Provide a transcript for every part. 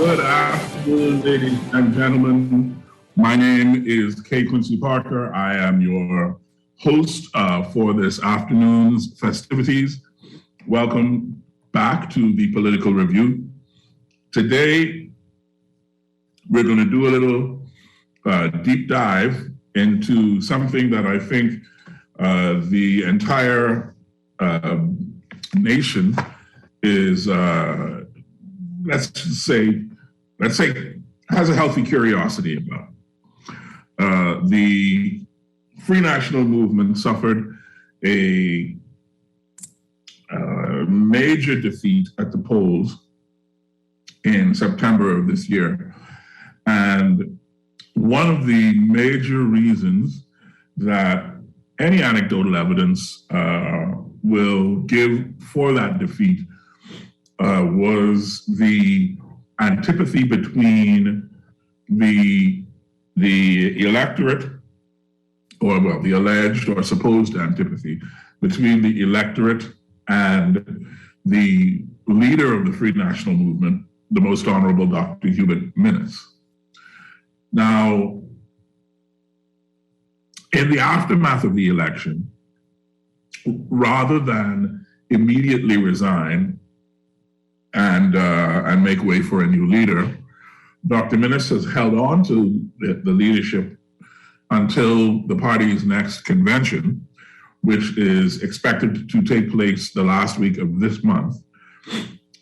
Good afternoon, ladies and gentlemen. My name is Quincy Parker. I am your host for this afternoon's festivities. Welcome back to the Political Review. Today, we're going to do a little deep dive into something that I think the entire nation is, let's say, has a healthy curiosity about. The Free National Movement suffered a major defeat at the polls in September of this year. And one of the major reasons that any anecdotal evidence will give for that defeat was the antipathy between the electorate, or the alleged or supposed antipathy between the electorate and the leader of the Free National Movement, the Most Honorable Dr. Hubert Minnis. Now, in the aftermath of the election, rather than immediately resign and make way for a new leader, Dr. Minnis has held on to the leadership until the party's next convention, which is expected to take place the last week of this month.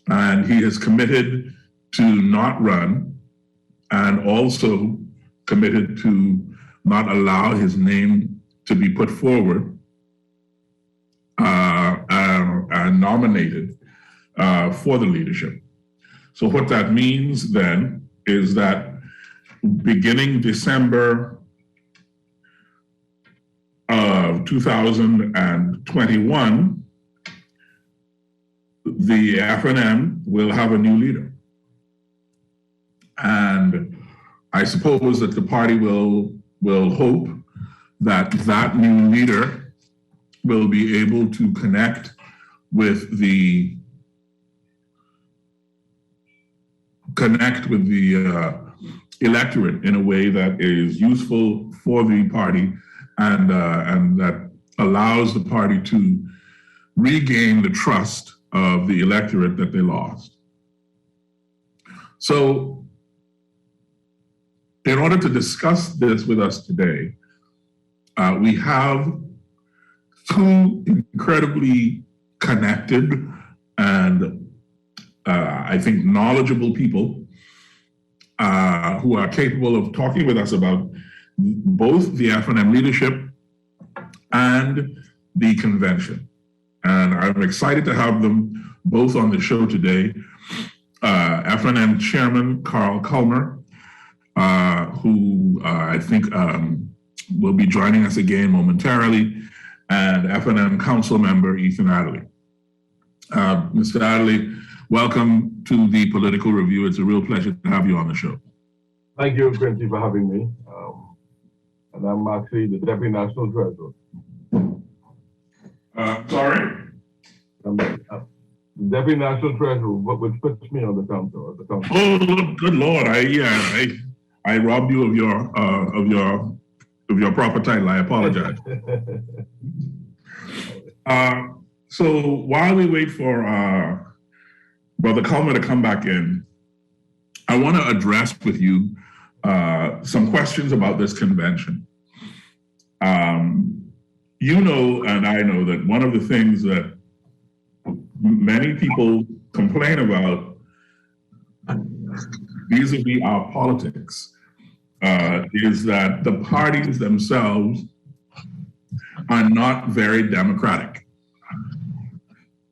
And he has committed to not run, and also committed to not allow his name to be put forward and nominated for the leadership. So what that means then is that beginning December of 2021, the FNM will have a new leader. And I suppose that the party will hope that that new leader will be able to connect with the electorate in a way that is useful for the party and that allows the party to regain the trust of the electorate that they lost. So, in order to discuss this with us today, we have two incredibly connected and I think knowledgeable people who are capable of talking with us about both the FNM leadership and the convention. And I'm excited to have them both on the show today. FNM Chairman Carl Culmer, who I think will be joining us again momentarily, and FNM Council Member Ethan Adderley. Mr. Adderley, welcome to the Political Review. It's a real pleasure to have you on the show. Thank you, Quincy, for having me. And I'm actually the Deputy National Treasurer. Sorry? I'm the Deputy National Treasurer, which puts me on the council. Oh, good Lord! I robbed you of your proper title. I apologize. So while we wait for Brother Culmer to come back in, I want to address with you some questions about this convention. You know, and I know that one of the things that many people complain about vis-a-vis our politics is that the parties themselves are not very democratic.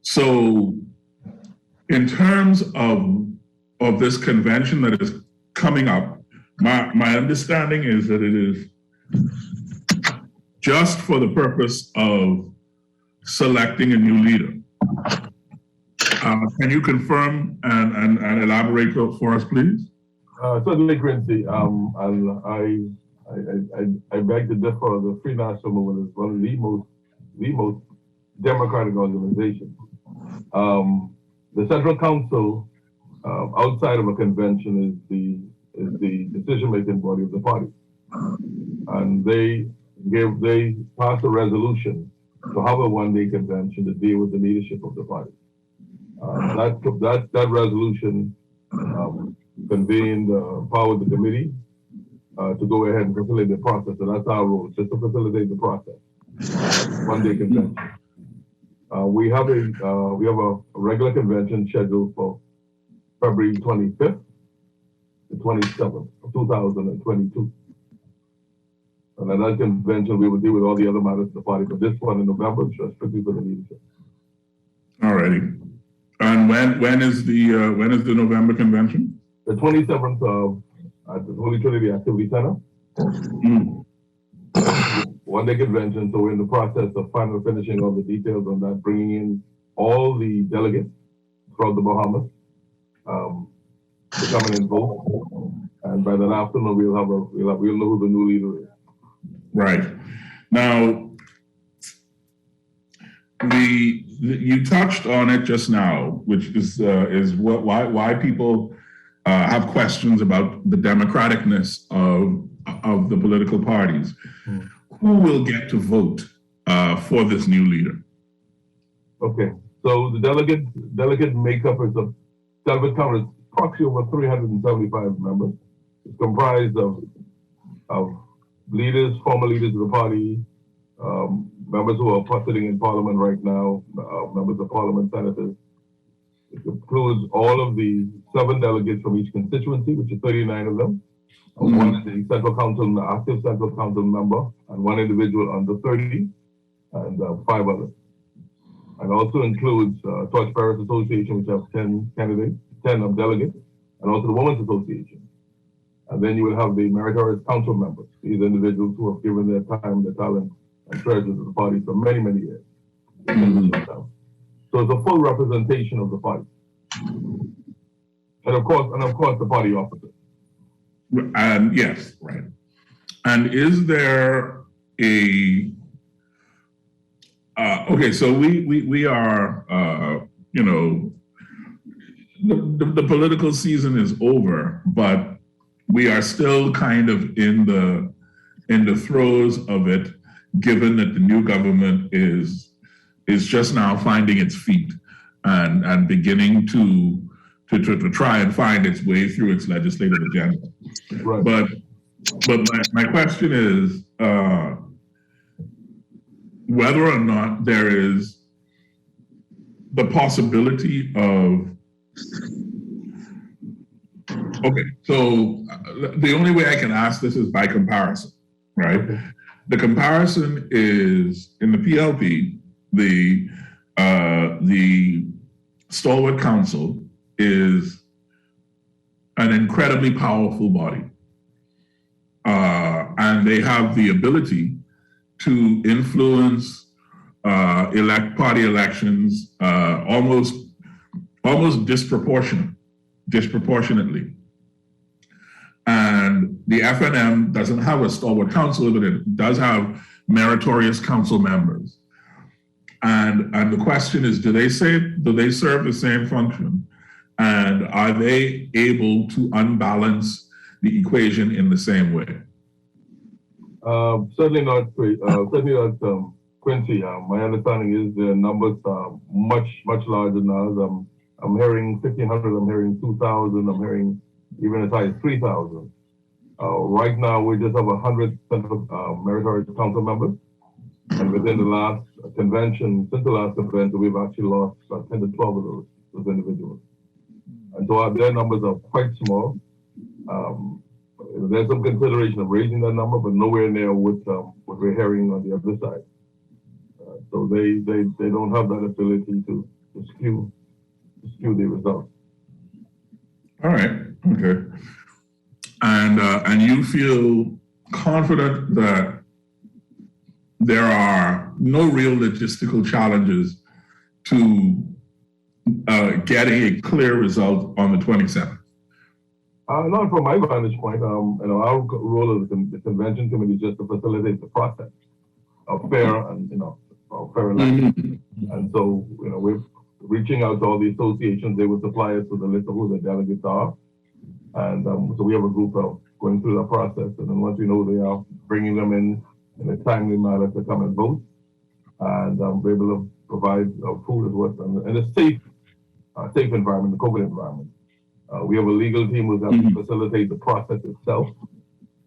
So in terms of of this convention that is coming up, my understanding is that it is just for the purpose of selecting a new leader. Can you confirm and elaborate for us, please? Certainly, Quincy. And I beg to differ. The Free National Movement is one of the most democratic organizations. The Central Council, outside of a convention, is the decision-making body of the party, and they passed a resolution to have a one-day convention to deal with the leadership of the party. That resolution convened, empowered the committee to go ahead and facilitate the process. So that's our role, just to facilitate the process. One-day convention. We have a regular convention scheduled for February 25th to 27th of 2022. And at that convention, we will deal with all the other matters of the party. But this one in November is just strictly for the leadership. All righty. And when is the November convention? The 27th at the Holy Trinity Activity Center. One-day convention. So we're in the process of finishing all the details on that, bringing in all the delegates from the Bahamas to come in and vote. And by that afternoon, we'll know who the new leader is. Right. Now, you touched on it just now, which is why people have questions about the democraticness of the political parties. Who will get to vote for this new leader? Okay, so the delegate makeup is a delegate count is approximately over 375 members. It's comprised of leaders, former leaders of the party, members who are sitting in parliament right now, members of parliament, senators. It includes all of the 7 delegates from each constituency, which is 39 of them. One is the Central Council, active Central Council member, and 1 individual under 30, and 5 others. And also includes Torchbearers Association, which has 10 candidates, 10 delegates, and also the Women's Association. And then you will have the Meritorious Council members, these individuals who have given their time, their talent, and treasures to the party for many, many years. So it's a full representation of the party. And of course the party officers. Yes, right. And is there a okay? So we are the political season is over, but we are still kind of in the throes of it, given that the new government is just now finding its feet and beginning to try and find its way through its legislative agenda. Right. But my question is whether or not there is the possibility of okay, so the only way I can ask this is by comparison, right? Okay. The comparison is in the PLP, the Stalwart Council is an incredibly powerful body. And they have the ability to influence party elections almost disproportionately. And the FNM doesn't have a Stalwart Council, but it does have meritorious council members. And the question is, do they serve the same function? And are they able to unbalance the equation in the same way? Certainly not, Quincy. My understanding is the numbers are much larger now. I'm hearing 1,500, I'm hearing 2,000, I'm hearing even as high as 3,000. Right now, we just have 100 meritorious council members. And within the last convention, since the last convention, we've actually lost 10 to 12 of those individuals. And so their numbers are quite small. There's some consideration of raising that number, but nowhere near what we're hearing on the other side. So they don't have that ability to skew the results. All right. Okay. And you feel confident that there are no real logistical challenges to getting a clear result on the 27th. Not from my vantage point. Our role as the convention committee is just to facilitate the process of fair and fair election. Mm-hmm. And so we're reaching out to all the associations. They will supply us with a list of who the delegates are, and so we have a group of going through that process. And then once we know they are, bringing them in a timely manner to come and vote, and be able to provide food as well, and a safe environment, the COVID environment. We have a legal team who's going to facilitate the process itself.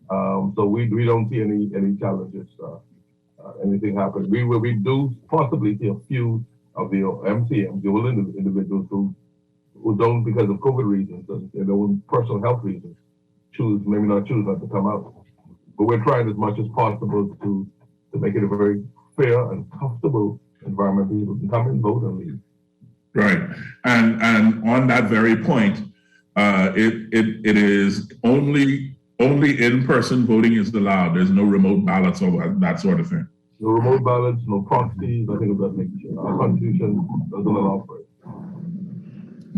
So we don't see any challenges, anything happening. We do possibly see a few of the MCMs, the individuals who don't, because of COVID reasons and their own personal health reasons, maybe not choose not to come out. But we're trying as much as possible to make it a very fair and comfortable environment. People can come and vote and leave. Right, and on that very point, it is only in-person voting is allowed. There's no remote ballots or that sort of thing. No remote ballots, no proxies, nothing of that nature. Our Constitution doesn't allow for it.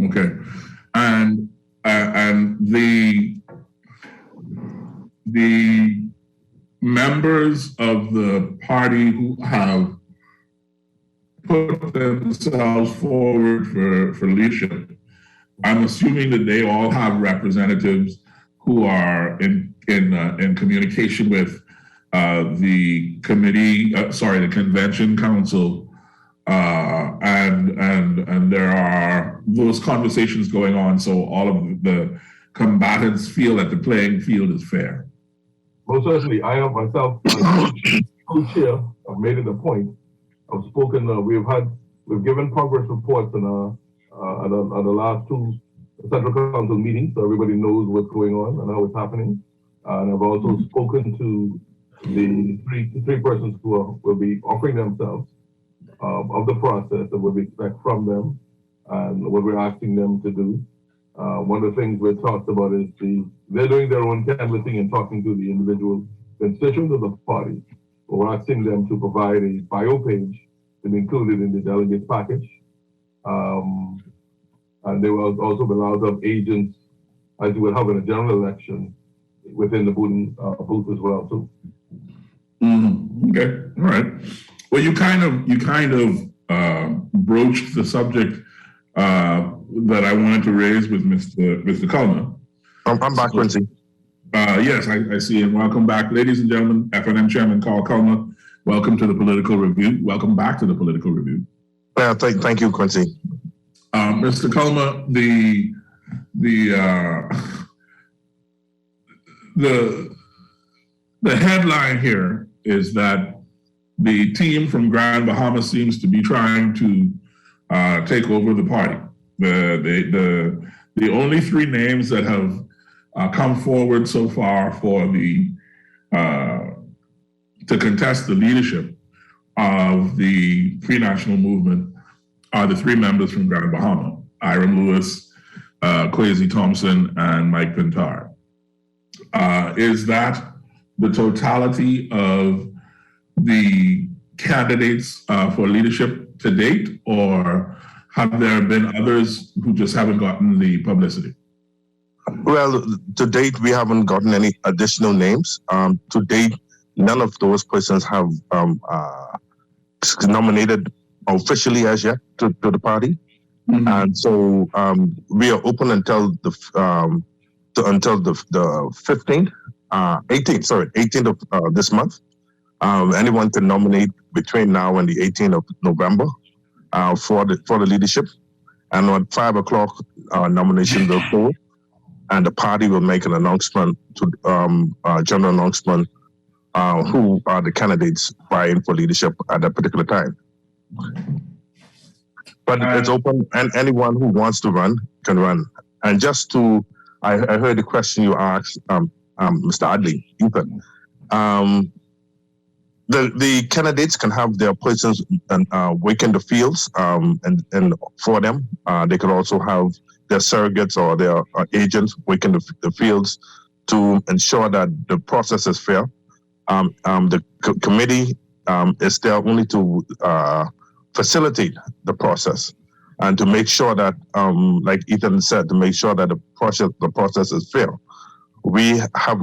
Okay, and the members of the party who have put themselves forward for leadership, I'm assuming that they all have representatives who are in communication with the committee, the convention council, and there are those conversations going on. So all of the combatants feel that the playing field is fair. Most certainly, I have myself, co-chair, I've made it a point. I've spoken. We've given progress reports at the last two Central Council meetings, so everybody knows what's going on and how it's happening. And I've also spoken to the three persons who will be offering themselves of the process and what we expect from them and what we're asking them to do. One of the things we talked about is they're doing their own canvassing and talking to the individual constituents of the party. We're asking them to provide a bio page to be included in the delegates package. And they will also be allowed to have agents, as you would have in a general election, within the booth as well too. Okay, all right. Well, you kind of broached the subject that I wanted to raise with Mr. Culmer. I'm back, Quincy. Yes, I see, and welcome back, ladies and gentlemen. FNM Chairman Carl Culmer. Welcome to the Political Review. Welcome back to the Political Review. Thank you, Quincy. Mr. Culmer, the headline here is that the team from Grand Bahama seems to be trying to take over the party. The only three names that have come forward so far for to contest the leadership of the Free National Movement are the three members from Grand Bahama: Iram Lewis, Quincy Thompson, and Mike Pintar. Is that the totality of the candidates for leadership to date, or have there been others who just haven't gotten the publicity? Well, to date, we haven't gotten any additional names. To date, none of those persons have nominated officially as yet to the party. Mm-hmm. And so we are open until the 15th, 18th of this month. Anyone can nominate between now and the 18th of November for the leadership. And at 5 o'clock, nominations will close, and the party will make an announcement general announcement who are the candidates vying for leadership at that particular time. But it's open, and anyone who wants to run can run. And just I heard the question you asked, Mr. Adley, Ethan. The candidates can have their persons work in the fields, and for them, they can also have their surrogates or their agents working the fields to ensure that the process is fair. The committee is there only to facilitate the process and to make sure that, like Ethan said, to make sure that the process is fair. We have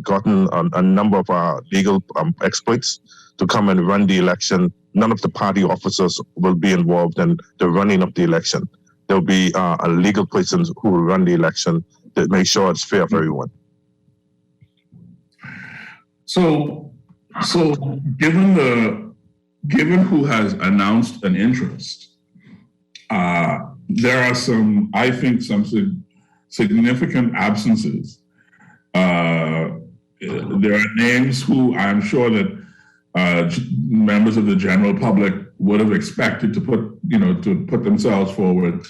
gotten a number of our legal experts to come and run the election. None of the party officers will be involved in the running of the election. There'll be a legal person who will run the election to make sure it's fair for everyone. So given who has announced an interest, there are some significant absences. There are names who I'm sure that members of the general public would have expected to put themselves forward.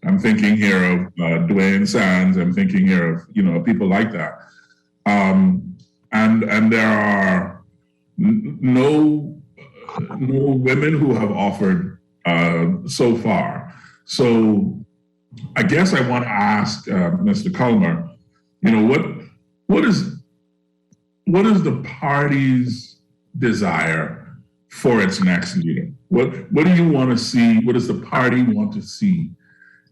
I'm thinking here of Dwayne Sands. I'm thinking here of people like that. And there are no women who have offered so far. So I guess I want to ask Mr. Culmer, what is the party's desire for its next leader? What do you want to see? What does the party want to see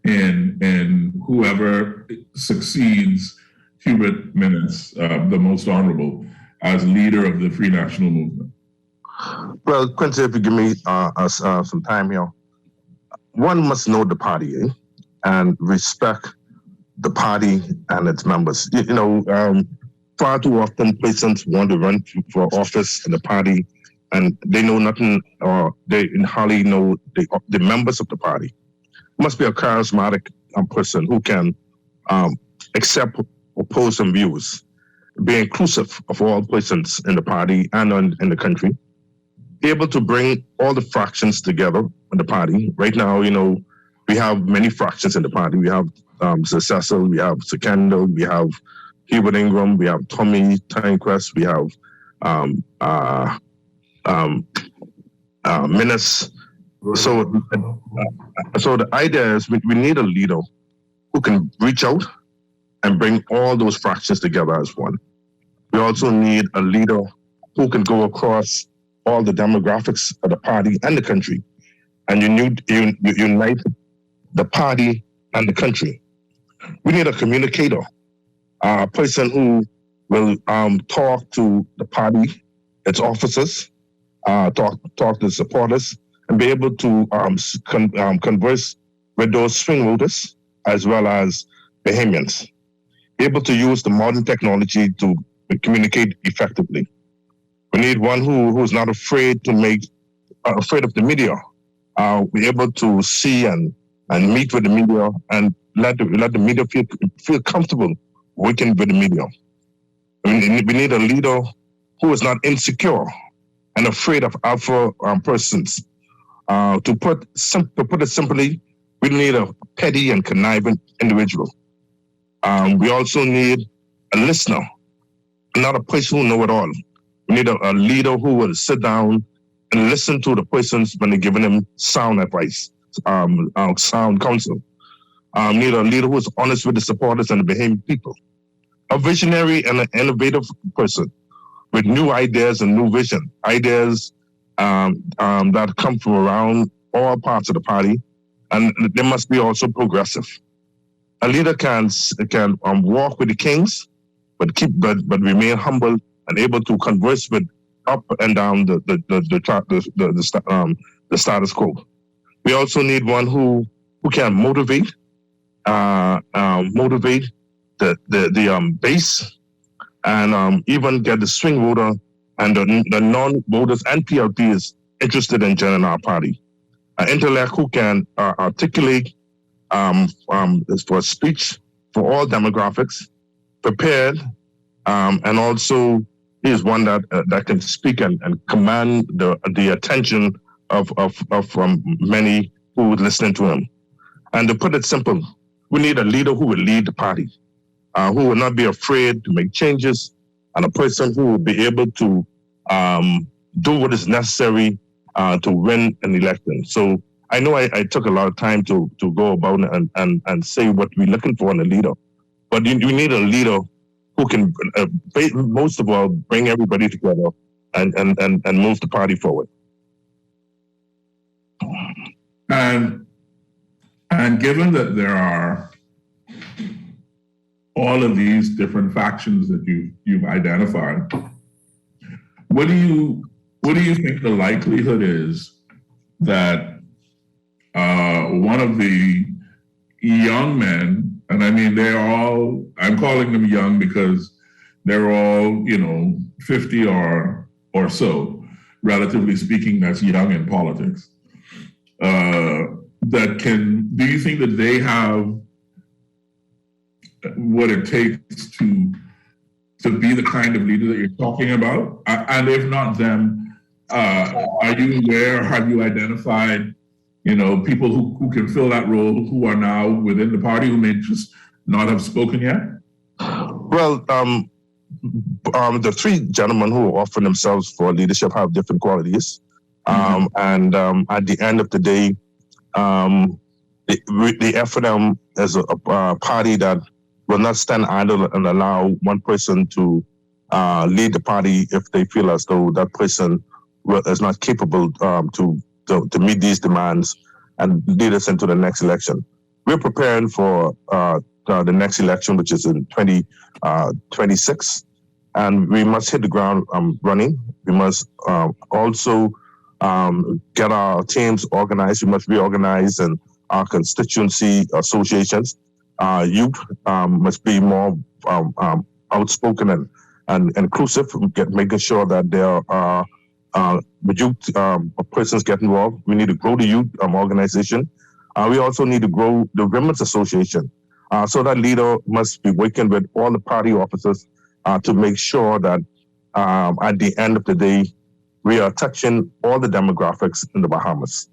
in whoever succeeds Hubert Minnis, the most honorable, as leader of the Free National Movement? Well, Quincy, if you give me some time here, one must know the party and respect the party and its members. Far too often persons want to run for office in the party and they know nothing, or they hardly know the members of the party. Must be a charismatic person who can accept opposing views, be inclusive of all persons in the party and in the country, be able to bring all the fractions together in the party. Right now, we have many fractions in the party. We have Sir Cecil, we have Sir Kendall, we have Hubert Ingram, we have Tommy Tynquest, we have Minnis. So the idea is we need a leader who can reach out and bring all those fractions together as one. We also need a leader who can go across all the demographics of the party and the country and unite the party and the country. We need a communicator, a person who will talk to the party, its officers, talk to the supporters, and be able to converse with those swing voters as well as Bahamians. Be able to use the modern technology to communicate effectively. We need one who is not afraid of the media. Be able to see and meet with the media and let the media feel comfortable working with the media. We need a leader who is not insecure and afraid of alpha persons. To put it simply, we need a petty and conniving individual. We also need a listener, not a person who knows it all. We need a leader who will sit down and listen to the persons when they're giving them sound advice, sound counsel. We need a leader who is honest with the supporters and the Bahamian people. A visionary and an innovative person with new ideas and new vision, ideas that come from around all parts of the party, and they must be also progressive. A leader can walk with the kings, but remain humble and able to converse with up and down the status quo. We also need one who can motivate the base and even get the swing voter and the non-voters and PLPs interested in joining our party. An intellect who can articulate for speech for all demographics, prepared, and also he is one that can speak and command the attention of many who would listen to him. And to put it simple, we need a leader who will lead the party, who will not be afraid to make changes, and a person who will be able to do what is necessary to win an election. So I know I took a lot of time to go about and say what we're looking for in a leader, but you need a leader who can, most of all, bring everybody together and move the party forward. And given that there are all of these different factions that you've identified, what do you think the likelihood is that one of the young men, and I mean I'm calling them young because they're all 50 or so, relatively speaking, that's young in politics. Do you think that they have what it takes to be the kind of leader that you're talking about? And if not them, are you aware, have you identified, people who can fill that role, who are now within the party, who may just not have spoken yet? Well, the three gentlemen who offer themselves for leadership have different qualities. And at the end of the day, the FNM is a party that will not stand idle and allow one person to lead the party if they feel as though that person is not capable to meet these demands and lead us into the next election. We're preparing for the next election, which is in 2026, and we must hit the ground running. We must also get our teams organized. We must reorganize and our constituency associations. Youth must be more outspoken and inclusive, making sure that there are youth persons get involved. We need to grow the youth organization. We also need to grow the women's association. So that leader must be working with all the party officers to make sure that at the end of the day, we are touching all the demographics in the Bahamas.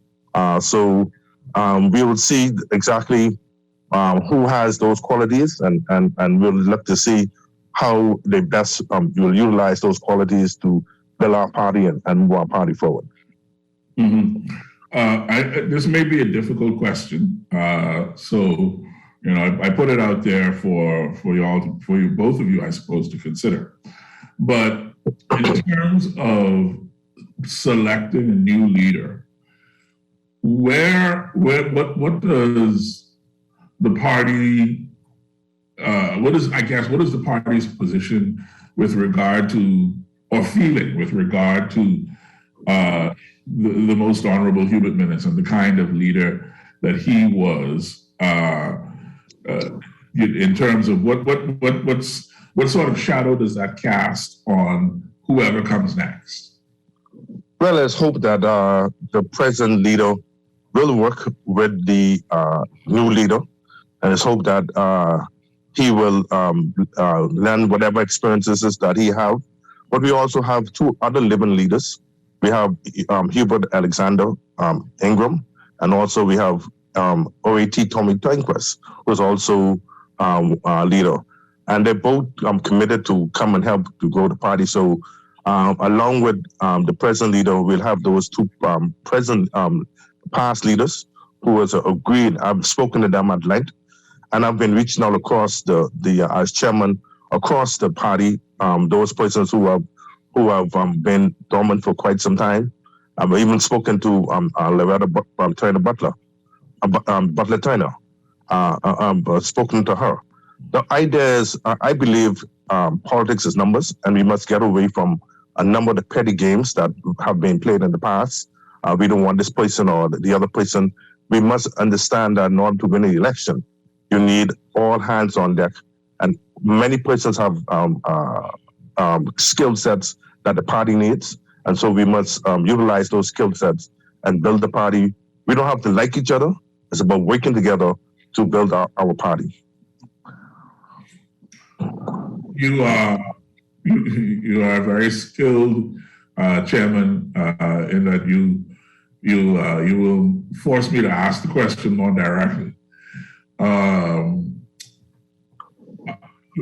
So we will see exactly who has those qualities, and we'll look to see how they best will utilize those qualities to build our party and move our party forward. Mm-hmm. This may be a difficult question, so I put it out there for you, both of you, I suppose, to consider. But in terms of selecting a new leader, what does the party? What is the party's position with regard to, or feeling with regard to, the most honorable Hubert Minnis and the kind of leader that he was, in terms of what sort of shadow does that cast on whoever comes next? Well, let's hope that the present leader will work with the new leader, and let's hope that he will learn whatever experiences that he have. But we also have two other living leaders. We have Hubert Alexander Ingram, and also we have OAT Tommy Tanquist, who is also a leader. And they're both committed to come and help to grow the party. So along with the present leader, we'll have those two present past leaders who has agreed. I've spoken to them at length, and I've been reaching out across as chairman across the party, those persons who have been dormant for quite some time. I've even spoken to Loretta Turner Butler, Butler Turner. Spoken to her. The idea is, I believe politics is numbers, and we must get away from a number of the petty games that have been played in the past. We don't want this person or the other person. We must understand that in order to win an election, you need all hands on deck. And many persons have skill sets that the party needs. And so we must utilize those skill sets and build the party. We don't have to like each other. It's about working together to build our party. You are very skilled, chairman, in that you will force me to ask the question more directly.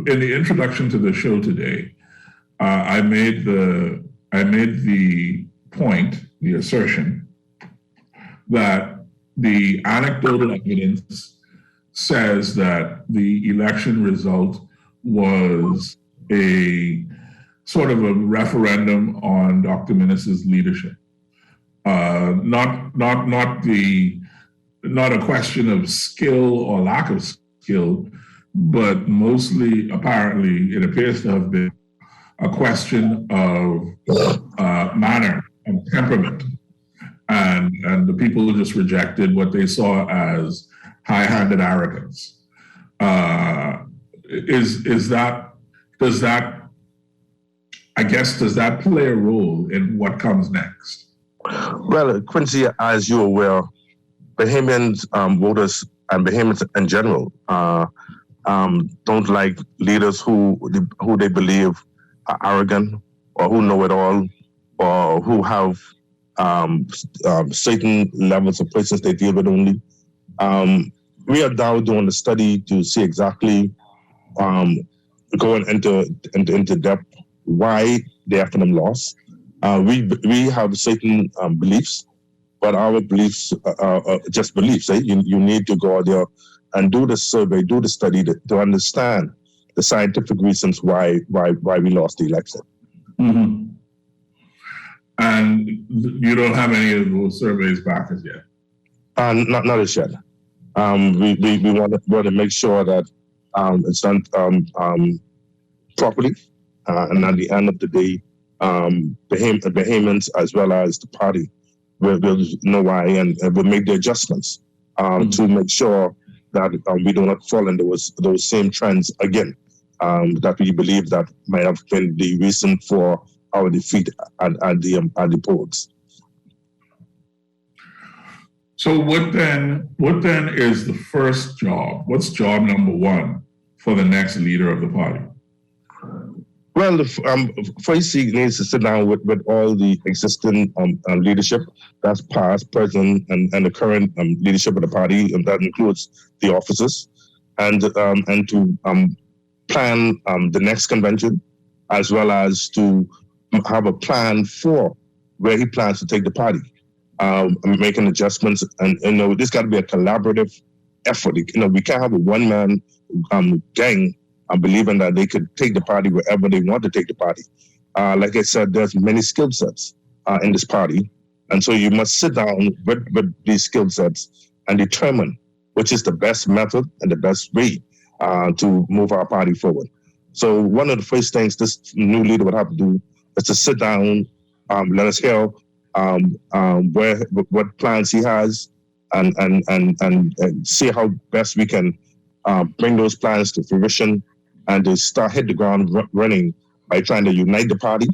In the introduction to the show today, I made the point, the assertion, that the anecdotal evidence says that the election result was a sort of a referendum on Dr. Minnis's leadership. Not a question of skill or lack of skill, but mostly, apparently, it appears to have been a question of manner and temperament. And the people just rejected what they saw as high-handed arrogance. Does that play a role in what comes next? Well, Quincy, as you're aware, Bahamians voters and Bahamians in general don't like leaders who they believe are arrogant or who know it all or who have certain levels of persons they deal with only. We are now doing a study to see exactly going into depth why the FNM lost. We have certain beliefs, but our beliefs are just beliefs. Eh? You need to go out there and do the survey, do the study to understand the scientific reasons why we lost the election. Mm-hmm. And you don't have any of those surveys back as yet? Not as yet. We want to make sure that it's done properly, and at the end of the day, Bahamians as well as the party will know why and will make the adjustments to make sure that we do not fall into those same trends again that we believe that might have been the reason for our defeat at the polls. So what then is the first job? What's job number one for the next leader of the party? Well, first he needs to sit down with all the existing leadership, that's past, present, and the current leadership of the party, and that includes the officers, and to plan the next convention, as well as to have a plan for where he plans to take the party, making adjustments, and this got to be a collaborative effort. We can't have a one-man gang. I'm believing that they could take the party wherever they want to take the party. Like I said, there's many skill sets in this party. And so you must sit down with these skill sets and determine which is the best method and the best way to move our party forward. So one of the first things this new leader would have to do is to sit down, let us hear what plans he has and see how best we can bring those plans to fruition and to hit the ground running by trying to unite the party.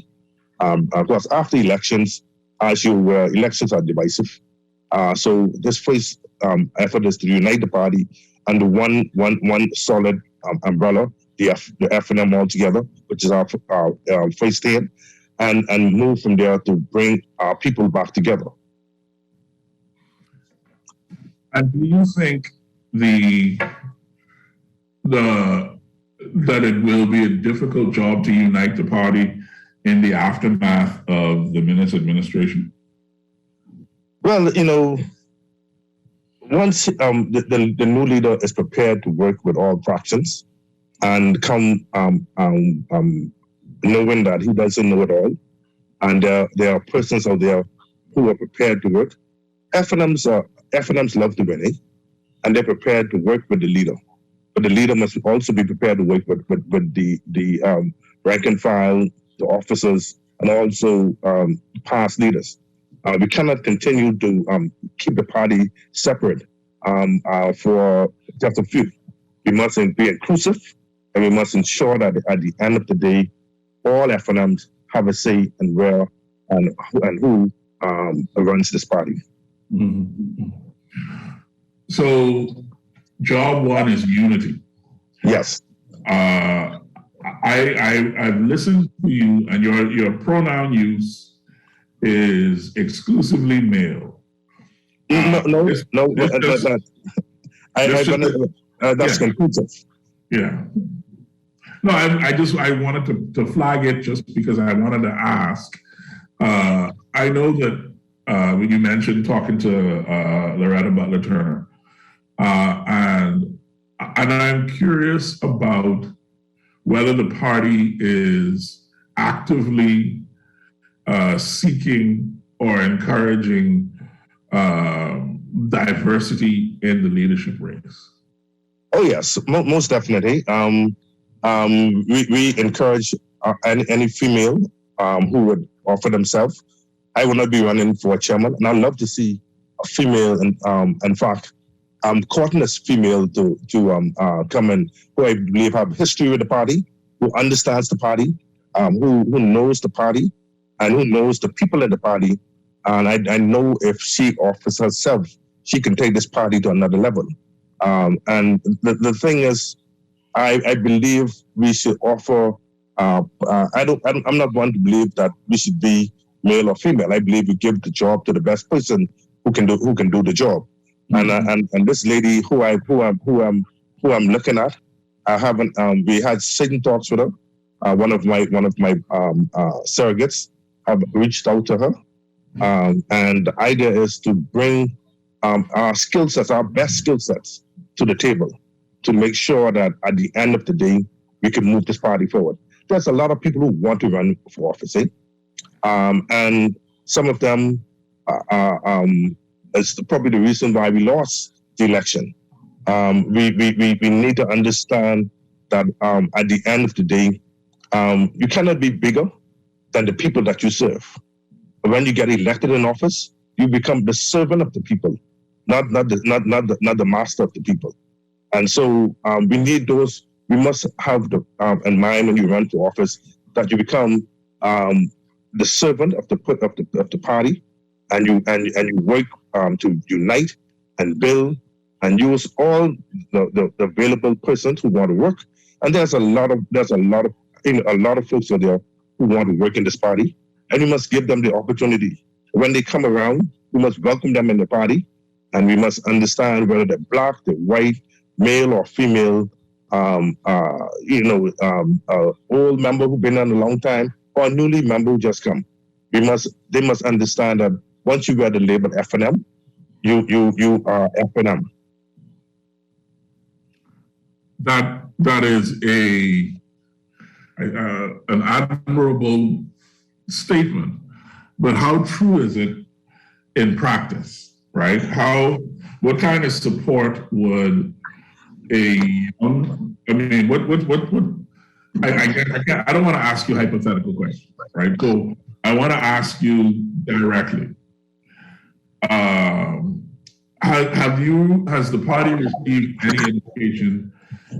Of course, after elections, as you were, elections are divisive. So this first effort is to unite the party under one solid umbrella, the FNM altogether, which is our first stand, and move from there to bring our people back together. And do you think that it will be a difficult job to unite the party in the aftermath of the Minnis administration? Well, once the new leader is prepared to work with all factions and come knowing that he doesn't know it all, and there are persons out there who are prepared to work, FNMs love to win, and they're prepared to work with the leader. But the leader must also be prepared to work with the rank and file, the officers, and also past leaders. We cannot continue to keep the party separate for just a few. We must be inclusive, and we must ensure that at the end of the day, all FNMs have a say in where and who runs this party. Mm-hmm. So job one is unity. Yes. I've listened to you, and your pronoun use is exclusively male. That's conclusive. Yeah. No, I wanted to flag it just because I wanted to ask. I know that you mentioned talking to Loretta Butler Turner, and I'm curious about whether the party is actively seeking or encouraging diversity in the leadership race. Oh yes, most definitely. We encourage any female who would offer themselves. I will not be running for chairman, and I'd love to see a female. And in fact, I'm courting this female to come in, who I believe have history with the party, who understands the party, who knows the party, and who knows the people in the party. And I know if she offers herself, she can take this party to another level. And the thing is, I believe we should offer. I'm not one to believe that we should be male or female. I believe we give the job to the best person who can do the job. Mm-hmm. And this lady who I'm looking at, I haven't. We had sitting talks with her. One of my surrogates have reached out to her, and the idea is to bring our skill sets, our best skill sets, to the table, to make sure that at the end of the day we can move this party forward. There's a lot of people who want to run for office, and some of them is probably the reason why we lost the election. We need to understand that at the end of the day, you cannot be bigger than the people that you serve. When you get elected in office, you become the servant of the people, not the master of the people. And so we need those. We must have the in mind when you run for office that you become the servant of the party, and you work to unite and build and use all the available persons who want to work. And there's a lot of folks out there who want to work in this party, and you must give them the opportunity. When they come around, we must welcome them in the party, and we must understand whether they're black, they're white, male or female, old member who've been on a long time, or a newly member who just come. They must understand that once you wear the label F&M, you are F&M. That is an admirable statement, but how true is it in practice, right? What kind of support would I don't want to ask you hypothetical questions, right? So I want to ask you directly. Has the party received any indication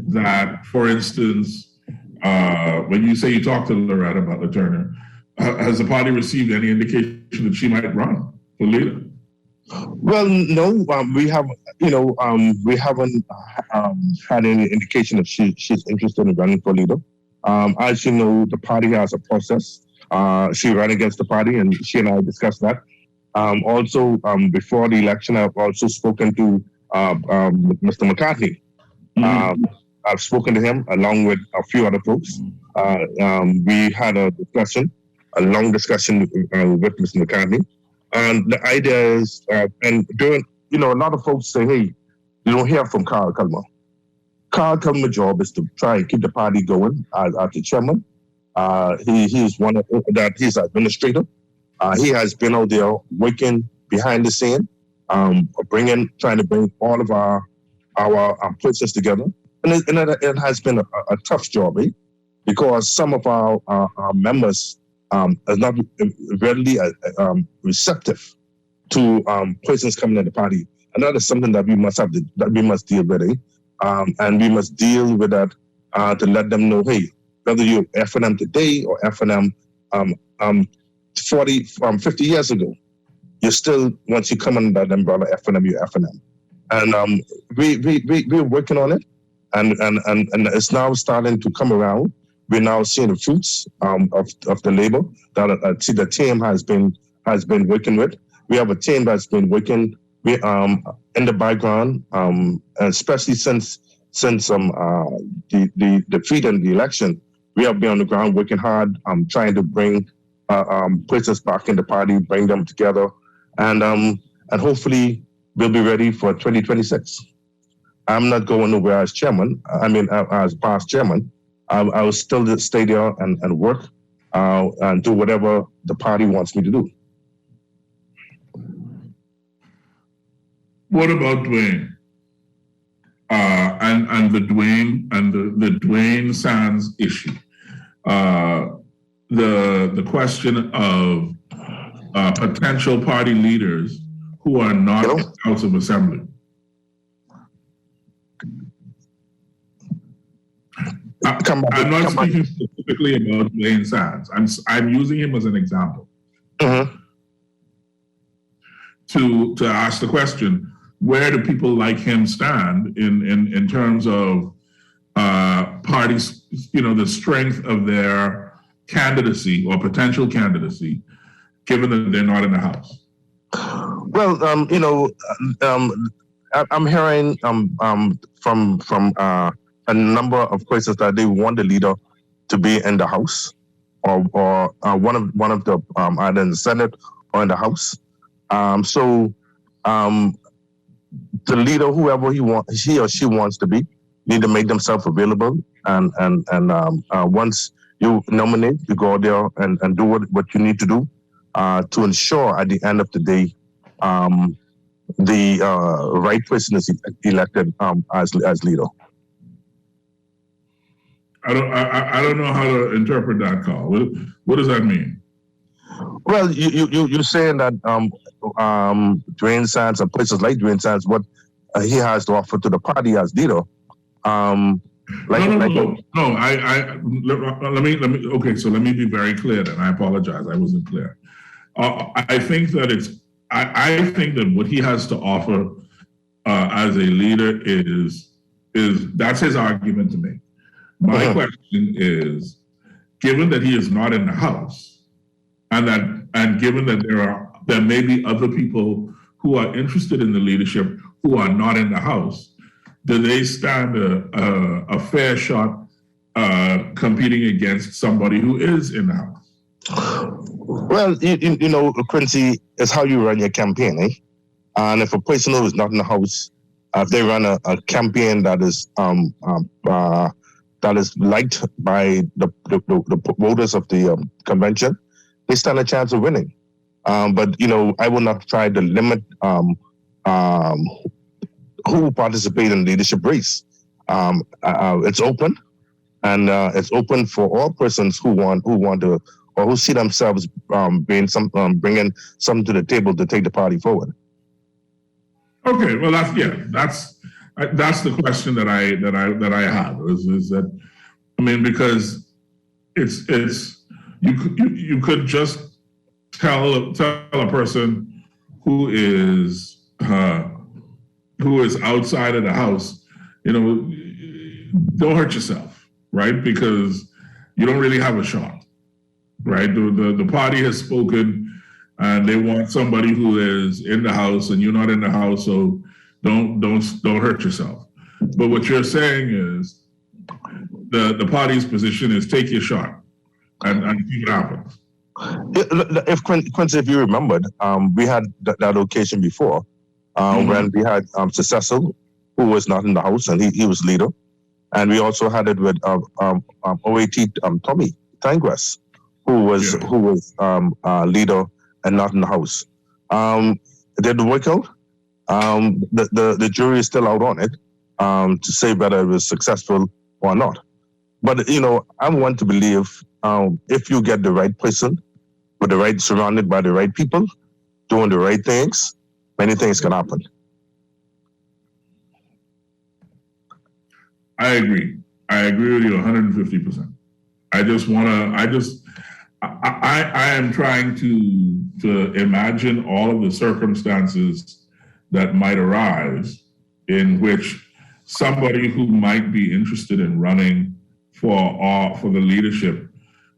that, for instance, when you say you talked to Loretta Butler Turner, has the party received any indication that she might run for leader? Well, no, we haven't had any indication that she's interested in running for leader. As you know, the party has a process. She ran against the party, and she and I discussed that. Also, before the election, I've also spoken to Mr. McCartney. Mm-hmm. I've spoken to him along with a few other folks. We had a long discussion with Mr. McCartney. And the idea is, and during, a lot of folks say, hey, you don't hear from Carl Culmer. Carl Culmer's job is to try and keep the party going as the chairman. He's one of that. He's administrator. He has been out there working behind the scene, trying to bring all of our persons together. And it has been a tough job, because some of our members are not readily receptive to persons coming in the party, and that is something that we must deal with, and we must deal with that to let them know, hey, whether you're F&M today or F&M 50 years ago, you're still, once you come under that umbrella F&M, you're F&M, and we're working on it, and it's now starting to come around. We're now seeing the fruits of the labor that the team has been working with. We have a team that's been working in the background, especially since the defeat in the election. We have been on the ground working hard, trying to bring persons back in the party, bring them together, and hopefully we'll be ready for 2026. I'm not going nowhere as chairman. I mean, as past chairman, I will still stay there and work and do whatever the party wants me to do. What about Dwayne? And the Dwayne Sands issue. The question of potential party leaders who are not in the House of Assembly. I'm not speaking specifically about Dwayne Sands. I'm using him as an example to ask the question: where do people like him stand in terms of parties? You know, the strength of their candidacy or potential candidacy, given that they're not in the House. Well, I'm hearing from a number of places that they want the leader to be in the House, or one of the either in the Senate or in the House. So the leader, whoever he or she wants to be, need to make themselves available. And once you nominate, you go there and do what you need to do to ensure at the end of the day the right person is elected as leader. I don't know how to interpret that call. What does that mean? Well, you're saying that Dwayne Sands and places like Dwayne Sands, what he has to offer to the party as leader. No. Let me. Okay, so let me be very clear. Then I apologize. I wasn't clear. I think that I think that what he has to offer as a leader is that's his argument to make. My question is, given that he is not in the House, and given that there may be other people who are interested in the leadership who are not in the House, do they stand a fair shot competing against somebody who is in the House? Well, you know, Quincy, it's how you run your campaign, eh? And if a person who is not in the House, if they run a campaign that is liked by the voters of the convention, they stand a chance of winning. But you know, I will not try to limit who participate in the leadership race. It's open, and it's open for all persons who want to or who see themselves bringing something to the table to take the party forward. Okay, well that's the question that I have is that, I mean, because it's you could just tell a person who is outside of the House, you know, don't hurt yourself, right? Because you don't really have a shot, right? The party has spoken, and they want somebody who is in the House, and you're not in the House, so don't hurt yourself. But what you're saying is the party's position is take your shot and see what happens. If Quincy, if you remembered, we had that occasion before when we had Successful, who was not in the House, and he was leader, and we also had it with OAT Tommy Tanguas, who was leader and not in the House. It didn't work out. The jury is still out on it to say whether it was successful or not. But you know, I want to believe if you get the right person, surrounded by the right people, doing the right things, many things can happen. I agree with you 150%. I am trying to imagine all of the circumstances that might arise in which somebody who might be interested in running for the leadership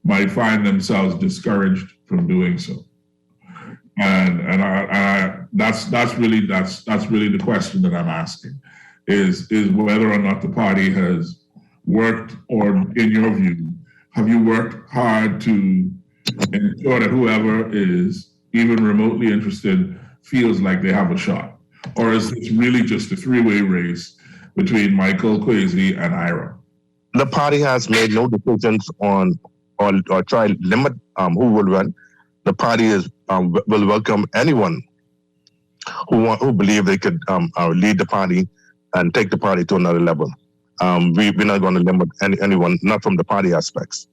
might find themselves discouraged from doing so. And that's really the question that I'm asking is whether or not the party has worked, or in your view, have you worked hard to ensure that whoever is even remotely interested feels like they have a shot? Or is this really just a three-way race between Michael, Quincy, and Ira? The party has made no decisions on or try to limit who will run. The party will welcome anyone who believe they could lead the party and take the party to another level. We're not going to limit anyone, not from the party aspects.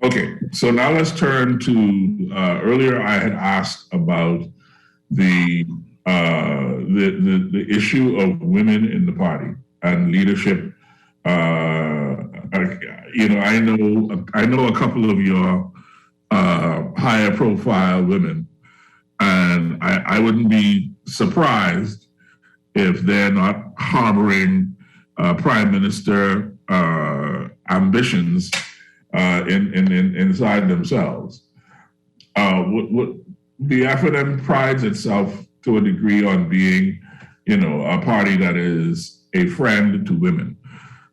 Okay, so now let's turn to earlier. I had asked about the issue of women in the party and leadership. I know a couple of your higher profile women, and I wouldn't be surprised if they're not harboring prime minister ambitions inside themselves. The FNM prides itself to a degree on being, a party that is a friend to women.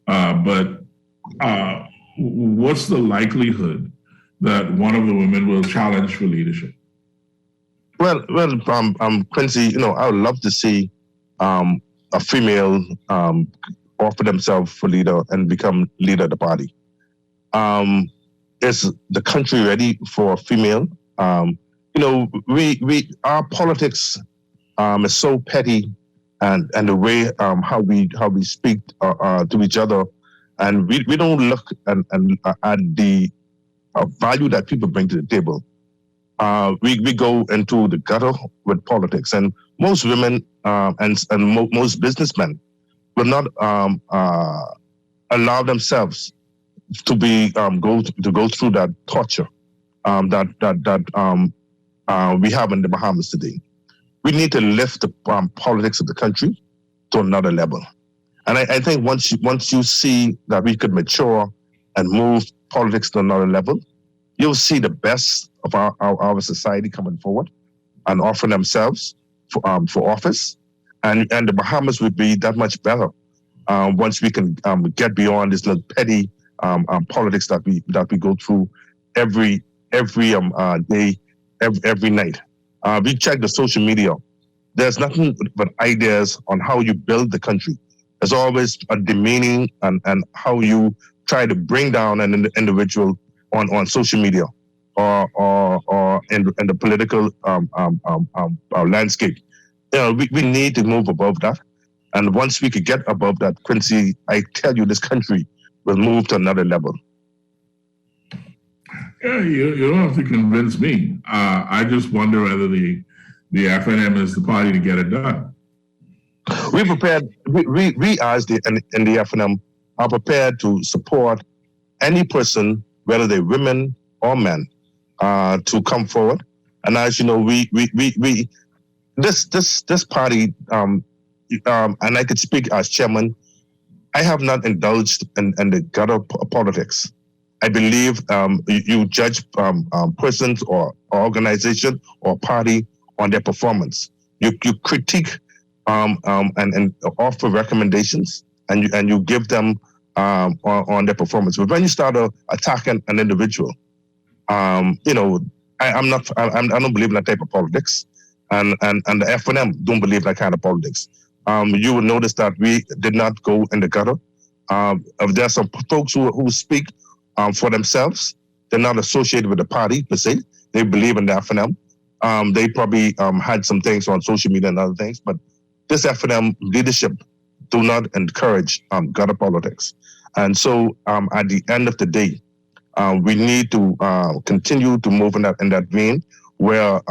But what's the likelihood that one of the women will challenge for leadership? Well, Quincy, I would love to see a female offer themselves for leader and become leader of the party. Is the country ready for a female? Our politics is so petty, and the way how we speak to each other, and we don't look at the value that people bring to the table. We go into the gutter with politics, and most women and most businessmen will not allow themselves to be go through that torture that we have in the Bahamas today. We need to lift the politics of the country to another level, and I think once you see that we could mature and move politics to another level, you'll see the best of our society coming forward and offering themselves for office, and the Bahamas would be that much better once we can get beyond this little petty politics that we go through every day, every night. We check the social media. There's nothing but ideas on how you build the country. There's always a demeaning and how you try to bring down an individual on social media or in the political landscape. We need to move above that. And once we could get above that, Quincy, I tell you, this country will move to another level. Yeah, you don't have to convince me. I just wonder whether the FNM is the party to get it done. We prepared. We as in the FNM are prepared to support any person, whether they're women or men, to come forward. And as you know, this party, and I could speak as chairman. I have not indulged in the gutter politics. I believe you judge persons or organization or party on their performance. You critique and offer recommendations, and you give them on their performance. But when you start attacking an individual, I don't believe in that type of politics, and the FNM don't believe that kind of politics. You will notice that we did not go in the gutter. There are some folks who speak for themselves. They're not associated with the party per se. They believe in the FNM. They probably had some things on social media and other things, but this FNM leadership do not encourage gutter politics. And so at the end of the day, we need to continue to move in that vein where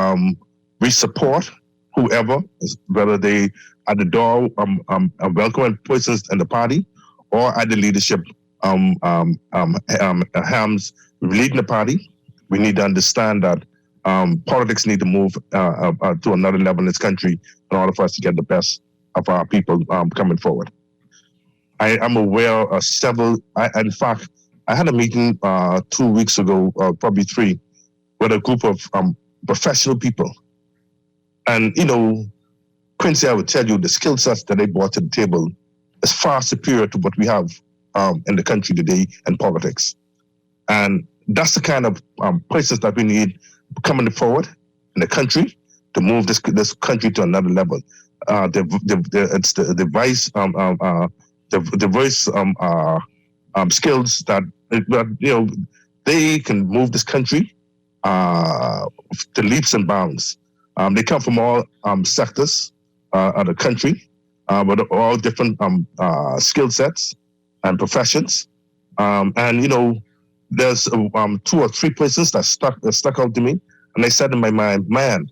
we support whoever, whether they at the door welcoming persons in the party or at the leadership helms leading the party. We need to understand that politics need to move to another level in this country in order for us to get the best of our people coming forward. I am aware of several. In fact, I had a meeting 2 weeks ago, probably 3, with a group of professional people. And, Quincy, I would tell you the skill sets that they brought to the table is far superior to what we have in the country today in politics. And that's the kind of places that we need coming forward in the country to move this country to another level. It's the voice skills that they can move this country to leaps and bounds. They come from all sectors of the country, with all different skill sets and professions. And there's 2 or 3 persons that stuck out to me, and I said in my mind, man,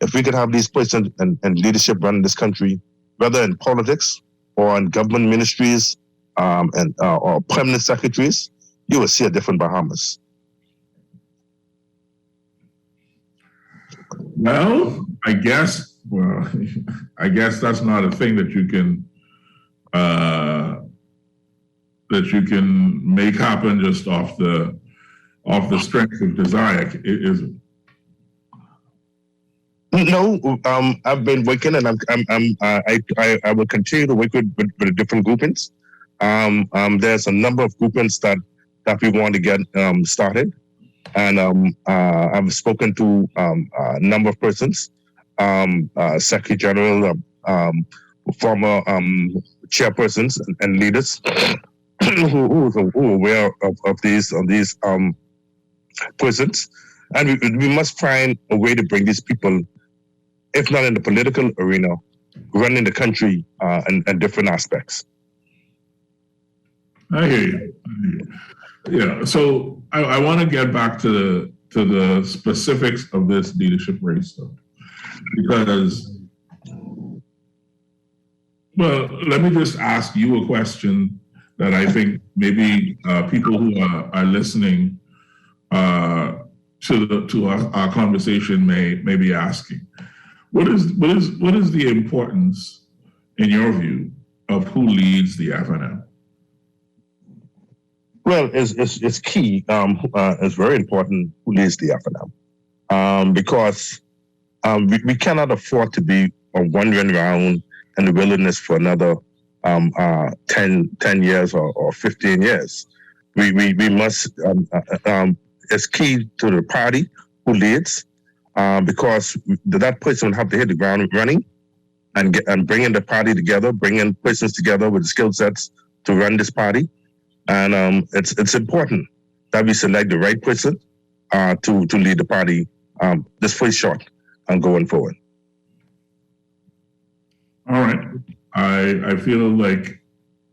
if we could have these persons and leadership running this country, whether in politics or in government ministries or permanent secretaries, you will see a different Bahamas. Well, I guess that's not a thing that you can make happen just off the strength of desire, is it? No, I've been working, and I will continue to work with different groupings. There's a number of groupings that we want to get started, and I've spoken to a number of persons, Secretary General, former chairpersons and leaders who are aware of these persons, and we must find a way to bring these people, if not in the political arena, running the country in different aspects. I hear you. Yeah. So I want to get back to the specifics of this leadership race, though, because, well, let me just ask you a question that I think maybe people who are listening to our conversation may be asking. What is the importance, in your view, of who leads the FNM? Well, it's key. It's very important who leads the FNM, because we cannot afford to be wandering around in the wilderness for another 10 years or 15 years. We must. It's key to the party who leads. Because that person will have to hit the ground running and bringing the party together, bringing persons together with skill sets to run this party. And it's important that we select the right person to lead the party this first shot and going forward. All right. I feel like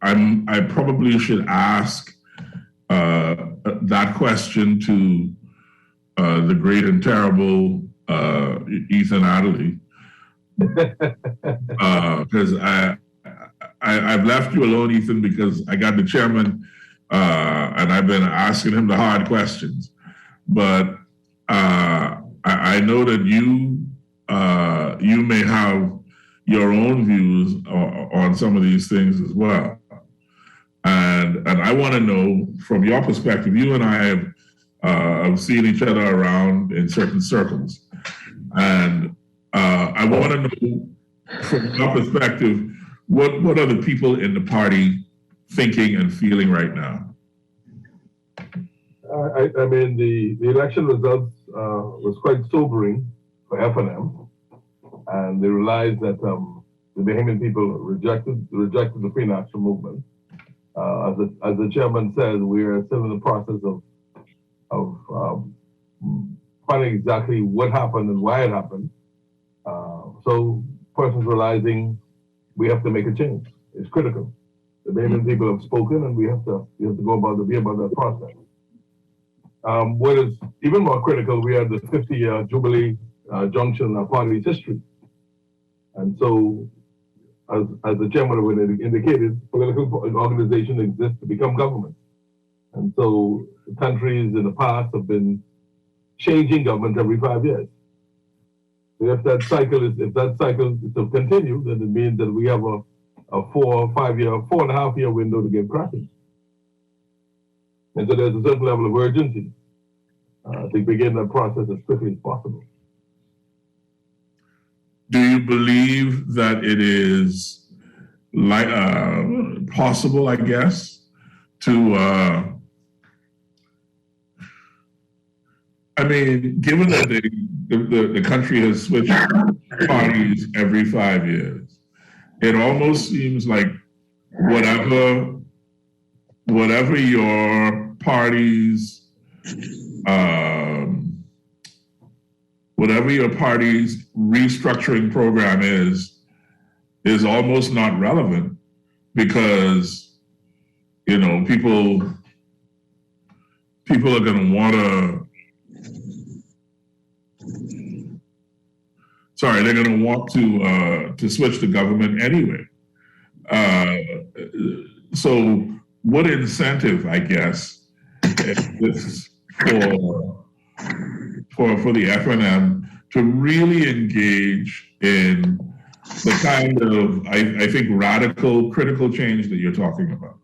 I probably should ask that question to the great and terrible Ethan Adderley, because I've left you alone, Ethan, because I got the chairman, and I've been asking him the hard questions. But I know that you may have your own views on some of these things as well, and I want to know from your perspective. You and I have seen each other around in certain circles, and I want to know from your perspective, what are the people in the party thinking and feeling right now? I mean, the election results was quite sobering for FNM, and they realized that the Bahamian people rejected the Free National Movement. As the chairman said, we are still in the process of finding exactly what happened and why it happened. So persons realizing we have to make a change. It's critical. The Bahamian people have spoken, and we have to go about that process. What is even more critical, we have the 50-year Jubilee Junction of party's history. And so, as the chairman indicated, political organization exists to become government. And so countries in the past have been changing government every 5 years. So if that cycle is to continue, then it means that we have a 4.5 year window to get cracking. And so there's a certain level of urgency to begin that process as quickly as possible. Do you believe that it is possible, I guess, to I mean, given that the country has switched parties every 5 years, it almost seems like whatever your party's um, whatever your party's restructuring program is almost not relevant because people are going to want to. Sorry, they're going to want to switch the government anyway. So, what incentive, I guess, is for the FNM to really engage in the kind of, I think, radical, critical change that you're talking about?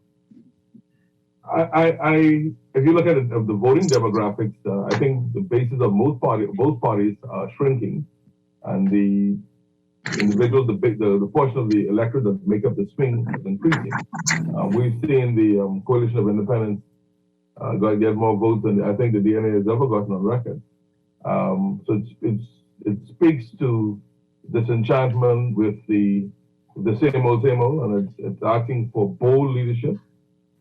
If you look at the voting demographics, I think the basis of both parties are shrinking, and the individuals, the portion of the electorate that make up the swing is increasing. We've seen the coalition of independents get more votes than I think the DNA has ever gotten on record. So it speaks to disenchantment with the same old, and it's asking for bold leadership,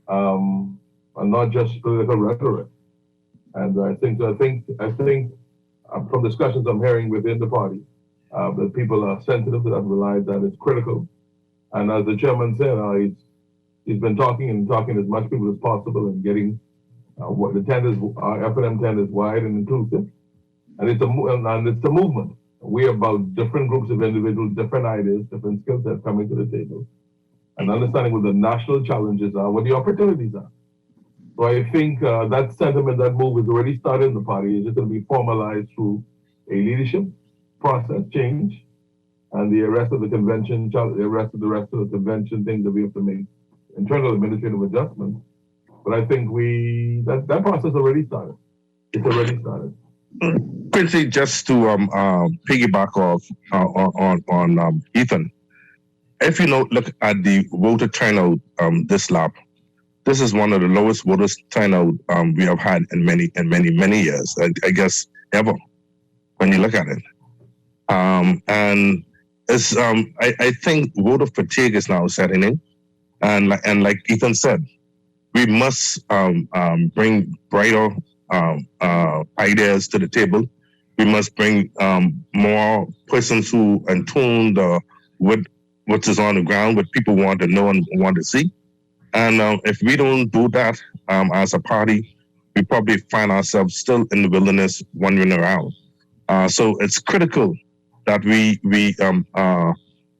and not just political rhetoric. And I think from discussions I'm hearing within the party, that people are sensitive to that, realize that it's critical. And as the chairman said, he's been talking as much people as possible and getting what the tent is, our F&M tent is wide and inclusive. And it's a movement. We're about different groups of individuals, different ideas, different skill sets coming to the table, and understanding what the national challenges are, what the opportunities are. So I think that sentiment, that move is already started in the party. It's just going to be formalized through a leadership process change, and the rest of the convention things that we have to make internal administrative adjustments. But I think that process already started. It's already started. Quincy, just to piggyback off on Ethan, if you look at the voter turnout this lap, this is one of the lowest voter turnout we have had in many years. I guess ever when you look at it, and it's I think voter fatigue is now setting in, and like Ethan said, we must bring brighter ideas to the table. We must bring more persons who are in tune with what is on the ground, what people want to know and want to see. And if we don't do that as a party, we probably find ourselves still in the wilderness wandering around. So it's critical that we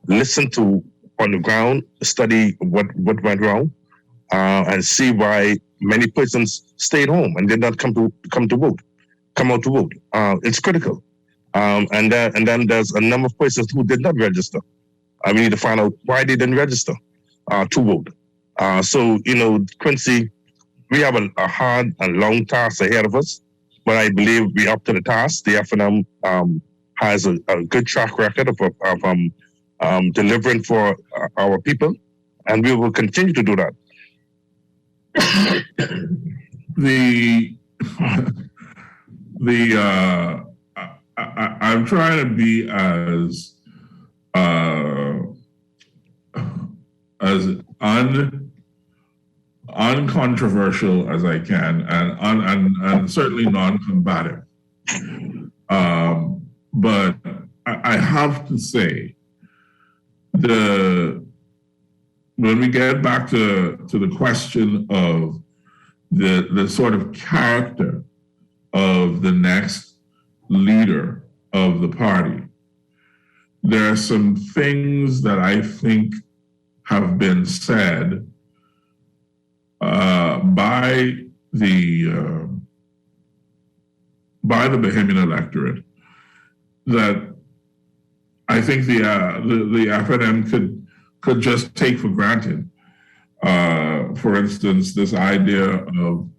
listen to on the ground, study what went wrong, and see why many persons stayed home and did not come out to vote. It's critical. And then there's a number of persons who did not register. We need to find out why they didn't register to vote. So, Quincy, we have a hard and long task ahead of us, but I believe we're up to the task. The FNM has a good track record of delivering for our people, and we will continue to do that. I'm trying to be as uncontroversial as I can, and certainly non-combative. But I have to say, when we get back to the question of the sort of character of the next leader of the party, there are some things that I think have been said by the Bahamian electorate that I think the FNM could just take for granted. For instance, this idea of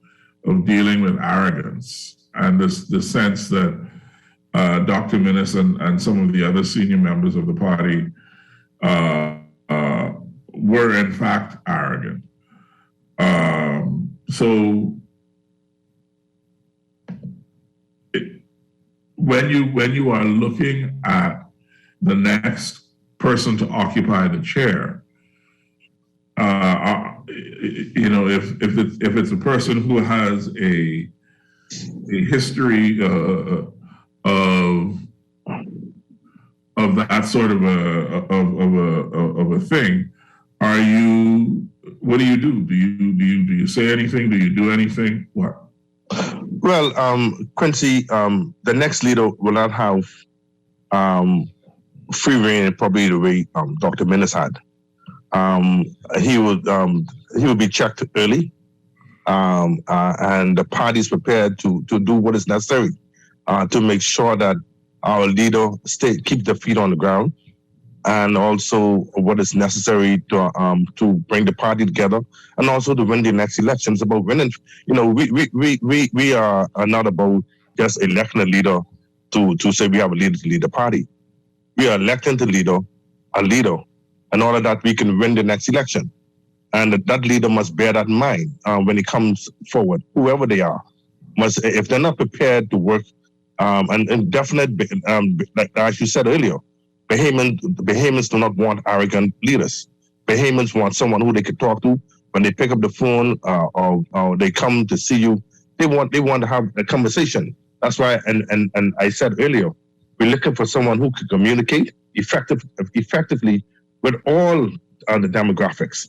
dealing with arrogance and the sense that Dr. Minnis and some of the other senior members of the party were in fact arrogant. So when you are looking at the next person to occupy the chair, if it's a person who has a history of that sort of a thing, what do you do? Do you say anything? Do you do anything? What? Well, Quincy, the next leader will not have free reign, probably the way Dr. Minnis had. He will be checked early, and the party is prepared to do what is necessary to make sure that our leader keep their feet on the ground, and also what is necessary to bring the party together, and also to win the next election. It's about winning. We are not about just electing a leader to say we have a leader to lead the party. We are electing a leader, in order that we can win the next election. And that leader must bear that in mind when he comes forward, whoever they are. If they're not prepared to work, and definite, like as you said earlier, Bahamians do not want arrogant leaders. Bahamians want someone who they can talk to when they pick up the phone or they come to see you. They want to have a conversation. That's why, and I said earlier, we're looking for someone who can communicate effectively with all the demographics,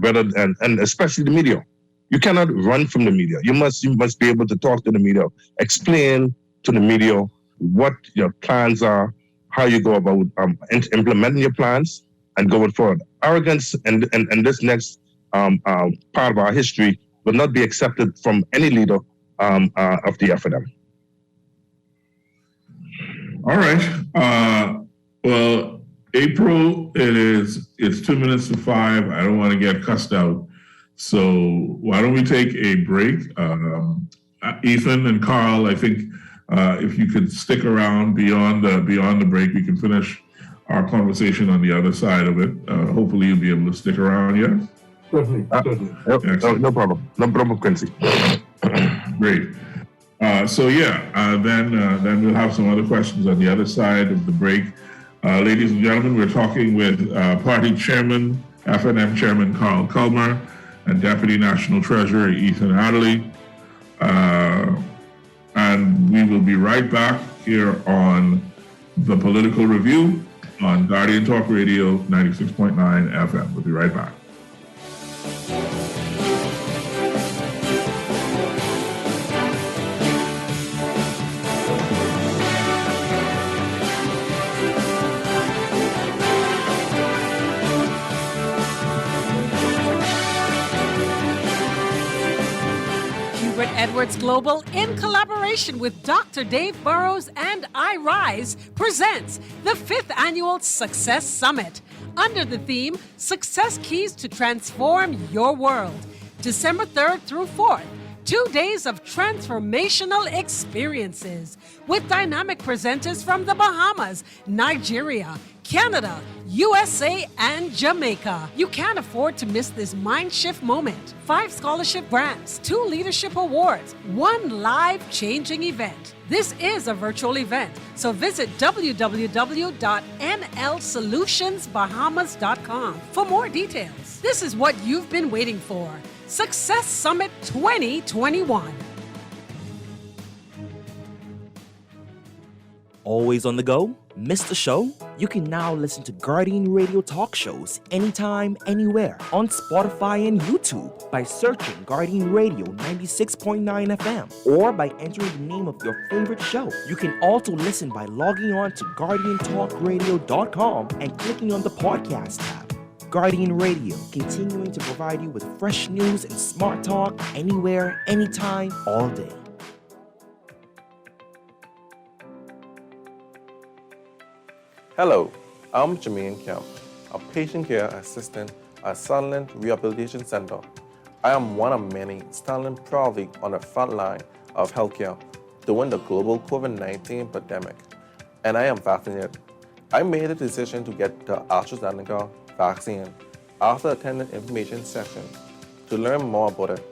better and especially the media. You cannot run from the media. You must be able to talk to the media, explain to the media what your plans are, how you go about implementing your plans, and going forward. Arrogance and this next part of our history will not be accepted from any leader of the FNM. All right. Well, April, it's 2 minutes to 5. I don't want to get cussed out. So why don't we take a break? Ethan and Carl, I think if you could stick around beyond the break, we can finish our conversation on the other side of it. Hopefully you'll be able to stick around, yes? Certainly. No problem. No problem, Quincy. Great. Then we'll have some other questions on the other side of the break. Ladies and gentlemen, we're talking with Party Chairman, FNM Chairman Carl Culmer, and Deputy National Treasurer Ethan Adderley. And we will be right back here on The Political Review on Guardian Talk Radio 96.9 FM. We'll be right back. Edwards Global, in collaboration with Dr. Dave Burrows and iRise, presents the 5th Annual Success Summit under the theme Success Keys to Transform Your World, December 3rd through 4th. 2 days of transformational experiences with dynamic presenters from the Bahamas, Nigeria, Canada, USA, and Jamaica. You can't afford to miss this mind shift moment. 5 scholarship grants, 2 leadership awards, 1 life-changing event. This is a virtual event, so visit www.nlsolutionsbahamas.com for more details. This is what you've been waiting for. Success Summit 2021. Always on the go? Missed the show? You can now listen to Guardian Radio talk shows anytime, anywhere on Spotify and YouTube by searching Guardian Radio 96.9 FM or by entering the name of your favorite show. You can also listen by logging on to GuardianTalkRadio.com and clicking on the podcast tab. Guardian Radio, continuing to provide you with fresh news and smart talk anywhere, anytime, all day. Hello, I'm Jermaine Kemp, a patient care assistant at Sunland Rehabilitation Center. I am one of many standing proudly on the front line of healthcare during the global COVID-19 pandemic, and I am vaccinated. I made a decision to get the AstraZeneca vaccine after attending information session to learn more about it.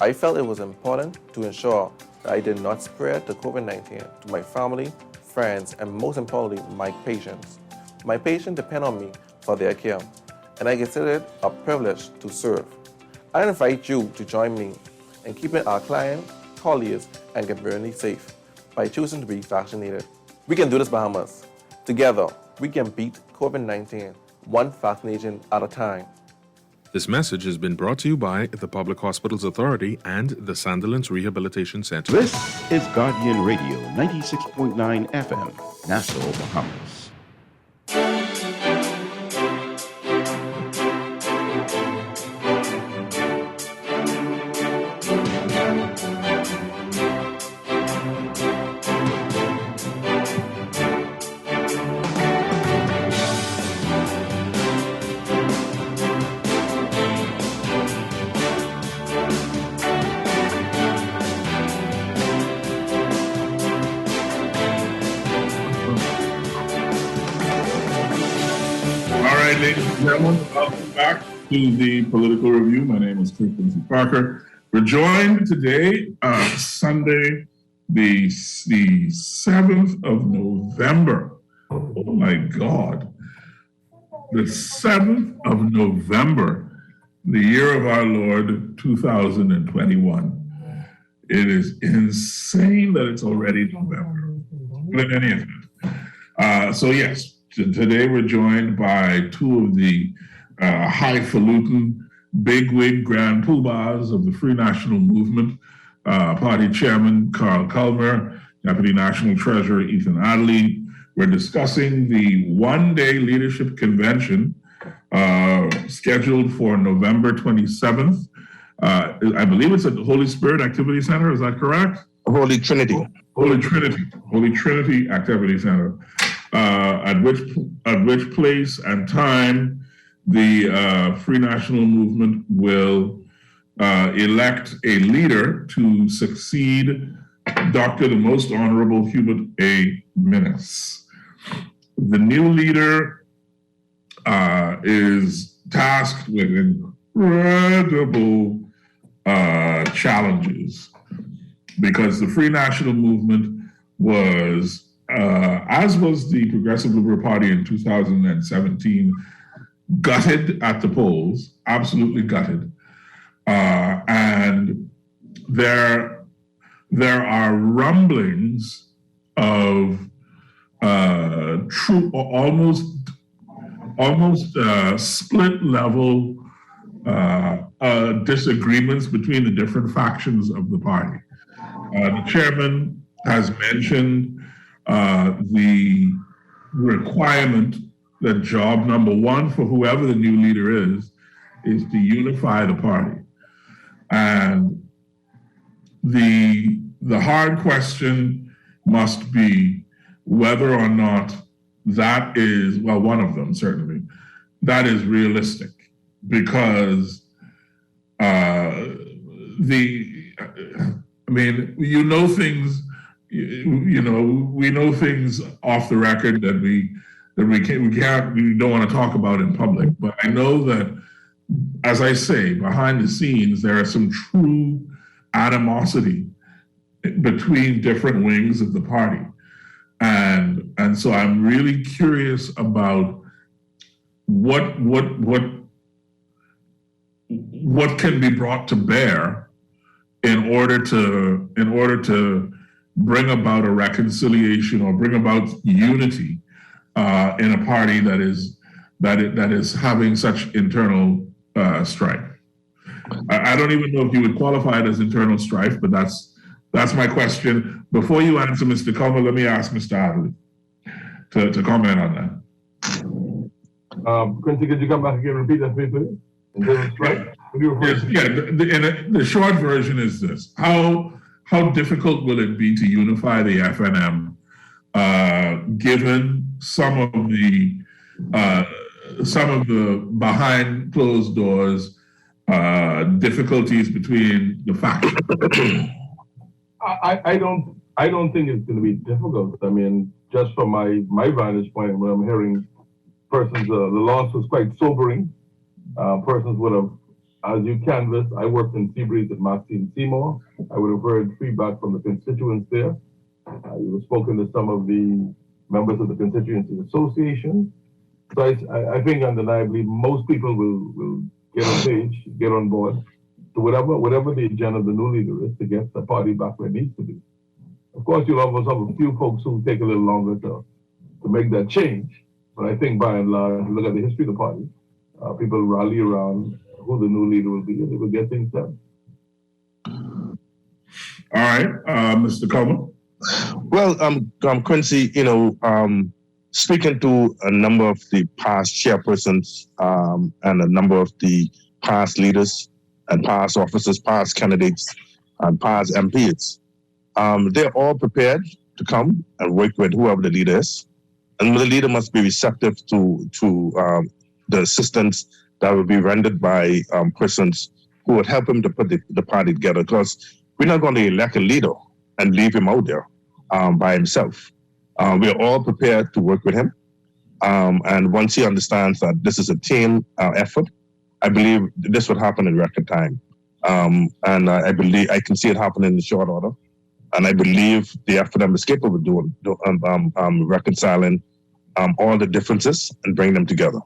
I felt it was important to ensure that I did not spread the COVID-19 to my family, friends, and most importantly, my patients. My patients depend on me for their care, and I consider it a privilege to serve. I invite you to join me in keeping our clients, colleagues, and community safe by choosing to be vaccinated. We can do this, Bahamas. Together, we can beat COVID-19 one vaccination at a time. This message has been brought to you by the Public Hospitals Authority and the Sandilands Rehabilitation Center. This is Guardian Radio 96.9 FM, Nassau, Bahamas. Ladies and gentlemen, welcome back to the Political Review. My name is Quincy Parker. We're joined today, Sunday, the 7th of November. Oh my God. The 7th of November, the year of our Lord, 2021. It is insane that it's already November. But in any event, so yes, today we're joined by two of the highfalutin, bigwig grand poobahs of the Free National Movement, Party Chairman Carl Culmer, Deputy National Treasurer Ethan Adley. We're discussing the one-day leadership convention scheduled for November 27th. I believe it's at the Holy Spirit Activity Center, is that correct? Holy Trinity. Holy Trinity Activity Center. At which place and time the Free National Movement will elect a leader to succeed Dr. the Most Honorable Hubert A. Minnis. The new leader is tasked with incredible challenges because the Free National Movement was as was the Progressive Liberal Party in 2017, gutted at the polls, absolutely gutted. And there are rumblings of true, almost split level disagreements between the different factions of the party. The chairman has mentioned the requirement that job number one for whoever the new leader is to unify the party. And the hard question must be whether or not that is, well, one of them certainly, that is realistic because things, we know things off the record that we don't want to talk about in public. But I know that, as I say, behind the scenes, there are some true animosity between different wings of the party. And so I'm really curious about what can be brought to bear in order to bring about a reconciliation or bring about unity in a party that is having such internal strife. I don't even know if you would qualify it as internal strife, but that's my question. Before you answer, Mr. Culmer, let me ask Mr. Adley to comment on that. Quincy, could you come back again and repeat that, please? Internal strife? The short version is this. How difficult will it be to unify the FNM given some of the behind closed doors difficulties between the factions? I don't think it's going to be difficult. I mean, just from my vantage point, when I'm hearing persons, the loss was quite sobering. Persons would have, as you canvassed, I worked in Seabreeze at Maxine Seymour. I would have heard feedback from the constituents there. You have spoken to some of the members of the constituency association. So I think undeniably most people will get on page, get on board to whatever the agenda of the new leader is to get the party back where it needs to be. Of course, you'll always have a few folks who take a little longer to make that change. But I think by and large, look at the history of the party, people rally around who the new leader will be and they will get things done. All right, Mr. Coleman. Well, Quincy, speaking to a number of the past chairpersons and a number of the past leaders and past officers, past candidates, and past MPs, they're all prepared to come and work with whoever the leader is. And the leader must be receptive to the assistance that will be rendered by persons who would help him to put the party together. Because we're not going to elect a leader and leave him out there by himself. We're all prepared to work with him. And once he understands that this is a team effort, I believe this would happen in record time. And I believe I can see it happening in short order. And I believe the FNM is capable of doing reconciling all the differences and bring them together.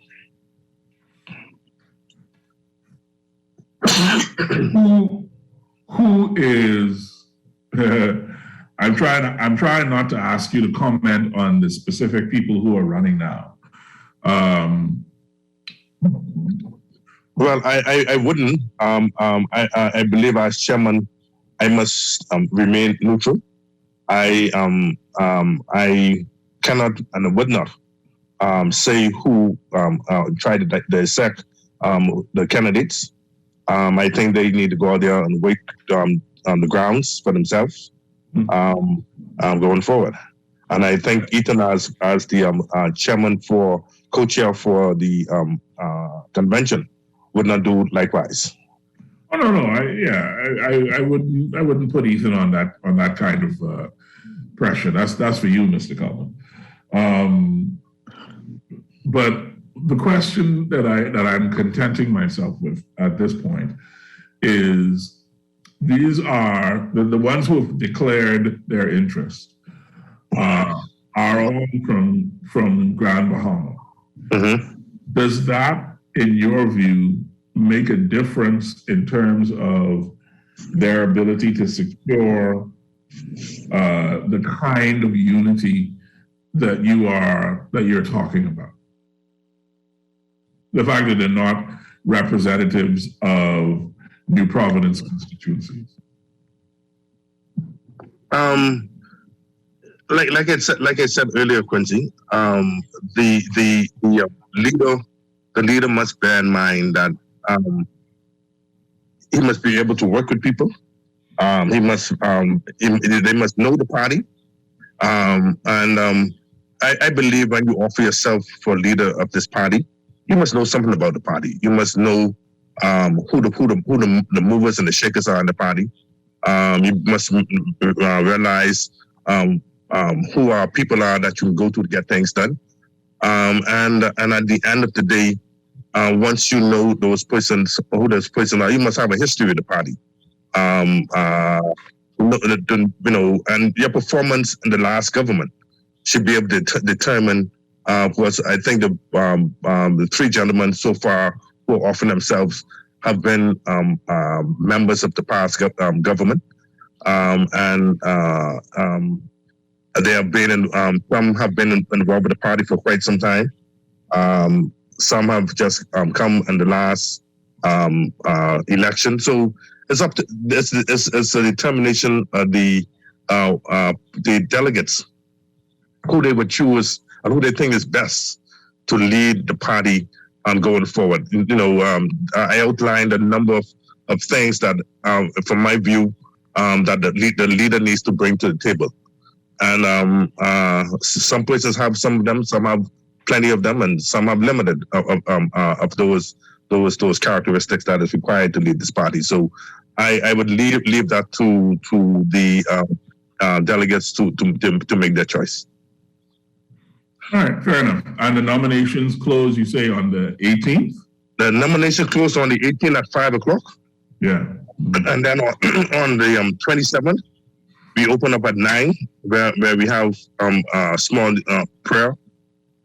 Who is? I'm trying not to ask you to comment on the specific people who are running now. Well, I wouldn't. I believe as chairman, I must remain neutral. I cannot and would not say who try to dissect the candidates. I think they need to go out there and wait on the grounds for themselves going forward. And I think Ethan, as the chairman co-chair for the convention, would not do likewise. Oh no! I wouldn't put Ethan on that kind of pressure. That's for you, Mr. Coleman. But the question that I'm contenting myself with at this point is these are the ones who have declared their interest are all from Grand Bahama. Mm-hmm. Does that, in your view, make a difference in terms of their ability to secure the kind of unity that you're talking about? The fact that they're not representatives of New Providence constituencies. Like I said earlier, Quincy, the leader must bear in mind that he must be able to work with people. They must know the party, and I believe when you offer yourself for leader of this party, you must know something about the party. You must know who the movers and the shakers are in the party. You must realize who our people are that you can go to get things done. And at the end of the day, once you know those persons, who those persons are, you must have a history with the party. And your performance in the last government should be able to determine. Was I think the three gentlemen so far who offer themselves have been members of the past government, and they have been some have been involved with the party for quite some time. Some have just come in the last election. So it's up to it's a determination of the delegates who they would choose and who they think is best to lead the party going forward. I outlined a number of things that, from my view, that the leader needs to bring to the table. And some places have some of them, some have plenty of them, and some have limited of those characteristics that is required to lead this party. So I would leave that to the delegates to make their choice. All right, fair enough. And the nominations close, you say, on the 18th? The nomination closed on the 18th at 5 o'clock. Yeah. And then on the 27th, we open up at 9, where we have a small prayer,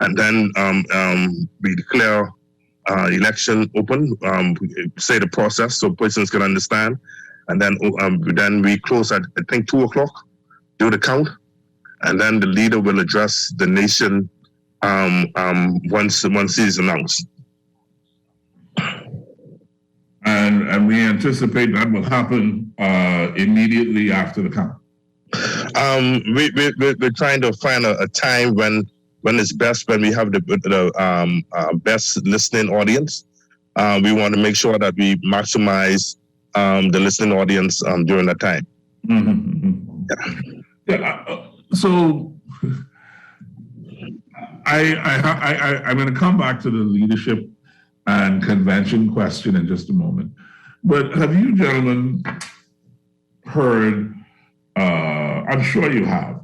and then we declare election open, say the process so persons can understand, and then we close at I think 2 o'clock, do the count, and then the leader will address the nation once he's announced. And we anticipate that will happen immediately after the count. We're trying to find a time when it's best, when we have the best listening audience. We want to make sure that we maximize the listening audience during that time. Mm-hmm. Yeah. So I'm going to come back to the leadership and convention question in just a moment. But have you gentlemen heard, I'm sure you have,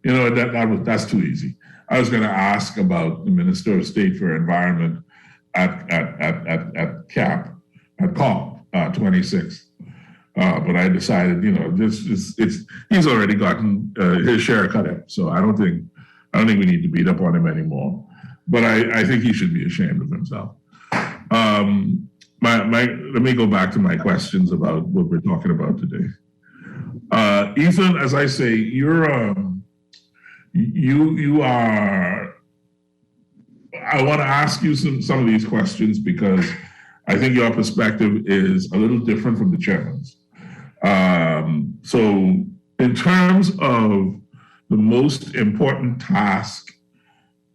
you know, that's too easy. I was going to ask about the Minister of State for Environment at COP 26. But I decided, you know, he's already gotten his share cut out. So I don't think we need to beat up on him anymore. But I think he should be ashamed of himself. Let me go back to my questions about what we're talking about today. Ethan, as I say, you are. I want to ask you some of these questions because I think your perspective is a little different from the chairman's. So, in terms of the most important task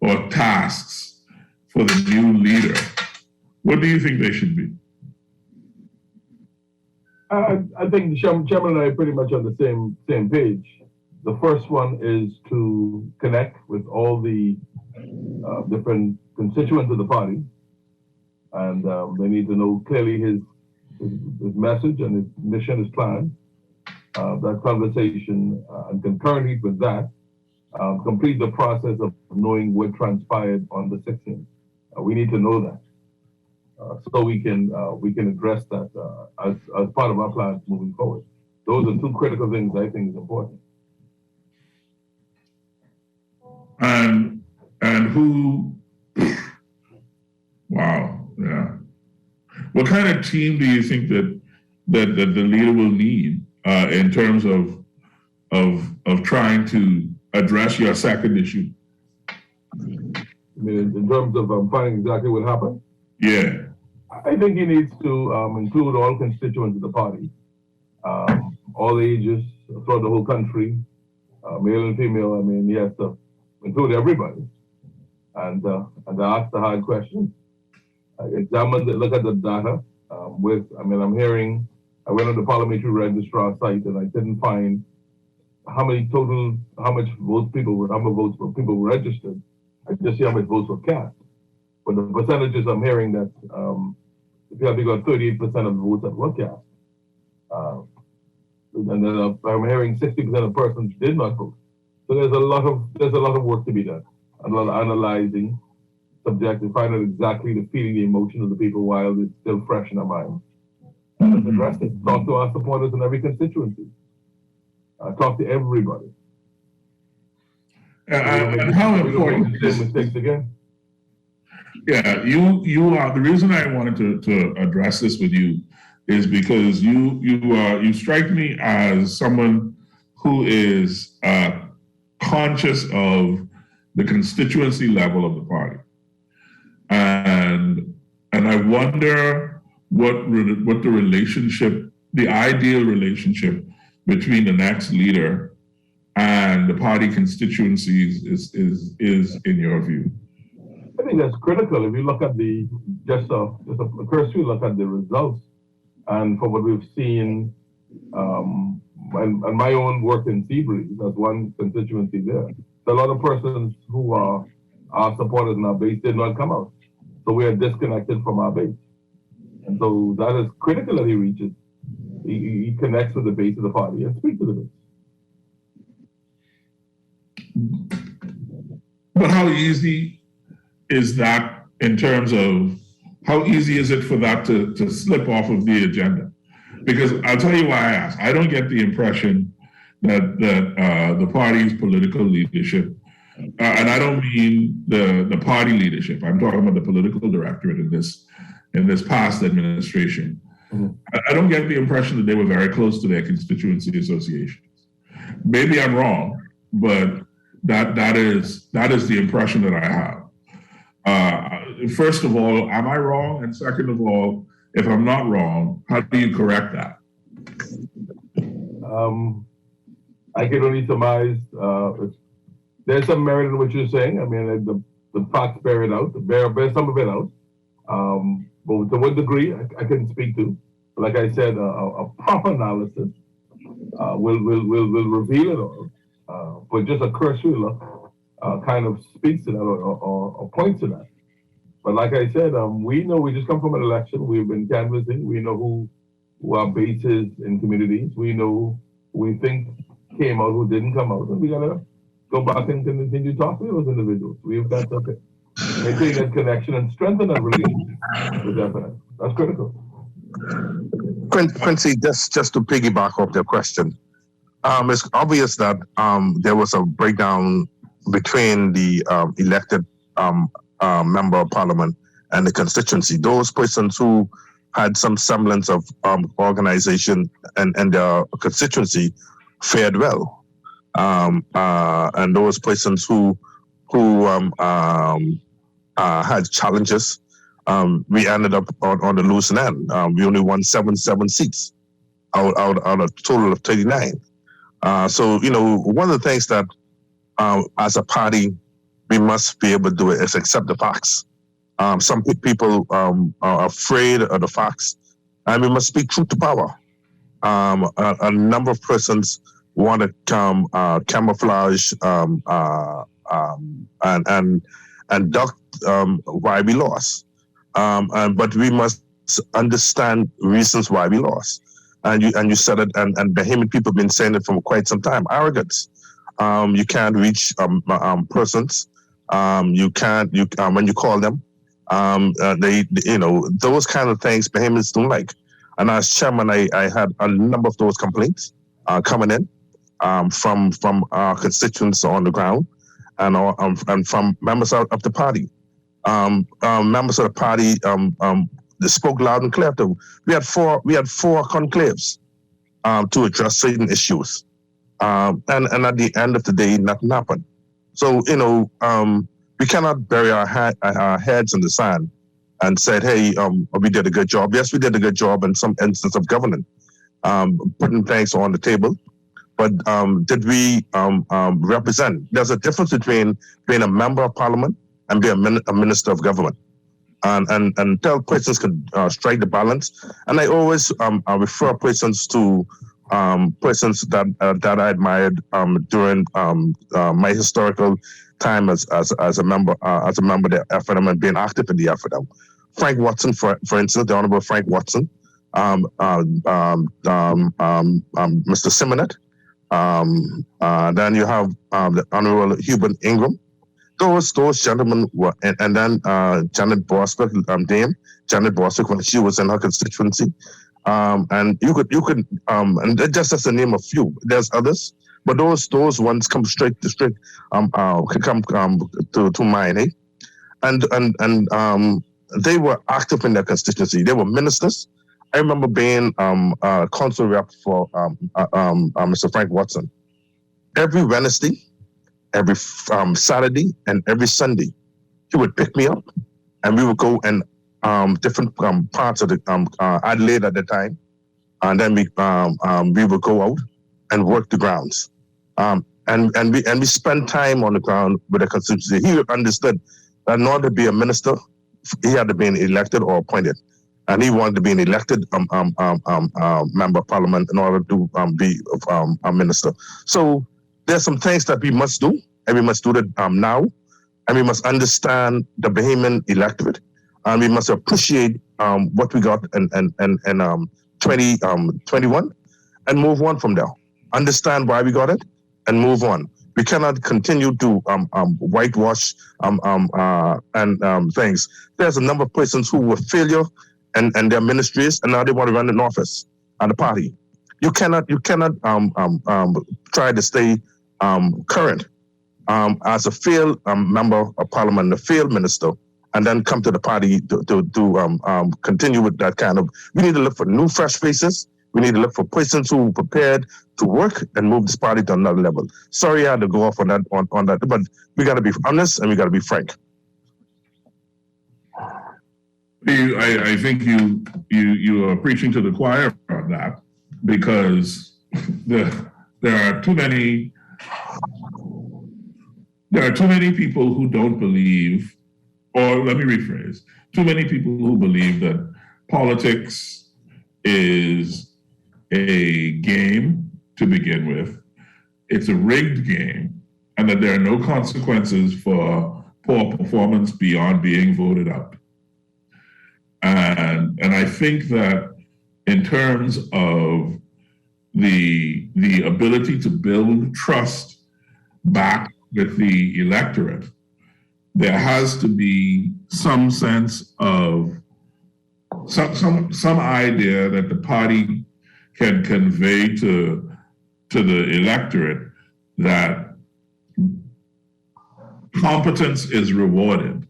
or tasks for the new leader, what do you think they should be? I think the chairman and I are pretty much on the same page. The first one is to connect with all the different constituents of the party, and they need to know clearly his message and his mission, his plan. That conversation, and concurrently with that, complete the process of knowing what transpired on the 16th. We need to know that. So we can address that as part of our plans moving forward. Those are two critical things I think is important. And who? Wow, yeah. What kind of team do you think that the leader will need in terms of trying to address your second issue? I mean, in terms of finding exactly what happened? Yeah. I think he needs to include all constituents of the party, all ages, throughout the whole country, male and female. I mean, he has to include everybody, and ask the hard questions. Look at the data. I went on the parliamentary registrar site and I didn't find how much votes people were registered. I just see how much votes were cast. But the percentages I'm hearing that if you have got 38% of the votes that were cast. And then I'm hearing 60% of persons did not vote. So there's a lot of work to be done. A lot of analyzing subject to find out exactly the feeling, the emotion of the people while it's still fresh in our mind. And address it. Talk to our supporters in every constituency. Talk to everybody. And how important is mistakes again? Yeah, you are the reason I wanted to address this with you is because you strike me as someone who is conscious of the constituency level of the party, and I wonder what the relationship, the ideal relationship between the next leader and the party constituencies is in your view. I think that's critical. If you look at just a cursory look at the results, and from what we've seen, and my own work in Seabreeze, as one constituency there, a lot of persons who are our supporters in our base did not come out. So we are disconnected from our base. And so that is critical that he reaches. He connects with the base of the party and speaks to the base. But how easy is that in terms of how easy is it for that to slip off of the agenda? because I'll tell you why I ask. I don't get the impression that the party's political leadership, and I don't mean the party leadership. I'm talking about the political directorate in this past administration. I don't get the impression that they were very close to their constituency associations. Maybe I'm wrong, but that is the impression that I have. First of all, am I wrong? And second of all, if I'm not wrong, how do you correct that? I can only surmise. There's some merit in what you're saying. I mean, the facts bear it out, bear some of it out. But to what degree, I couldn't speak to. Like I said, a proper analysis will reveal it all. But just a cursory look kind of speaks to that or points to that. But like I said, we know we just come from an election. We've been canvassing. We know who our base is in communities. We know who we think came out, who didn't come out. And we got to go back and continue to talk to those individuals. We've got to maintain that connection and strengthen that relationship with them. That's critical. Quincy, just to piggyback off the question, it's obvious that there was a breakdown between the elected member of parliament and the constituency. Those persons who had some semblance of organization and their constituency fared well, and those persons who had challenges, we ended up on the losing end. We only won 7 seats out of a total of 39. So, one of the things that as a party, we must be able to do is accept the facts. Some people are afraid of the facts, and we must speak truth to power. A number of persons want to camouflage and duck why we lost. But we must understand reasons why we lost. And you said it, and Bahamian people have been saying it for quite some time. Arrogance. You can't reach persons. You can't. When you call them, those kind of things Bahamians don't like. And as chairman, I had a number of those complaints coming in from our constituents on the ground, and from members of the party. Members of the party they spoke loud and clear. We had four conclaves to address certain issues, and at the end of the day, nothing happened. So we cannot bury our heads in the sand and said, "Hey, we did a good job." Yes, we did a good job in some instance of governing, putting things on the table. But did we represent? There's a difference between being a member of parliament and be a minister of government, and until persons can strike the balance. And I always refer persons to persons that I admired during my historical time as a member of the FNM and being active in the FNM. Frank Watson, for instance, the Honorable Frank Watson, Mr. Simonet. Then you have the Honorable Hubert Ingram. Those gentlemen were, and then Janet Boswick, Dame Janet Boswick, when she was in her constituency, and you could, and just as to name a few. There's others, but those ones come straight could come to mind, eh? And they were active in their constituency. They were ministers. I remember being a council rep for Mr. Frank Watson. Every Wednesday, every Saturday, and every Sunday, he would pick me up, and we would go in different parts of the Adelaide at the time, and then we would go out and work the grounds, and we spent time on the ground with the constituency. He understood that in order to be a minister, he had to be elected or appointed. And he wanted to be an elected member of parliament in order to be a minister. So there's some things that we must do, and we must do that now. And we must understand the Bahamian electorate, and we must appreciate what we got in 2021, and move on from there. Understand why we got it, and move on. We cannot continue to whitewash and things. There's a number of persons who were failure and their ministries, and now they want to run in office. the party. You cannot try to stay current as a failed member of parliament, a failed minister, and then come to the party to continue with that kind of. We need to look for new, fresh faces. We need to look for persons who are prepared to work and move this party to another level. Sorry, I had to go off on that, but we got to be honest and we got to be frank. I think you are preaching to the choir on that, because there are too many people who don't believe, or let me rephrase, too many people who believe that politics is a game to begin with. It's a rigged game, and that there are no consequences for poor performance beyond being voted out. And I think that in terms of the ability to build trust back with the electorate, there has to be some sense of some idea that the party can convey to the electorate that competence is rewarded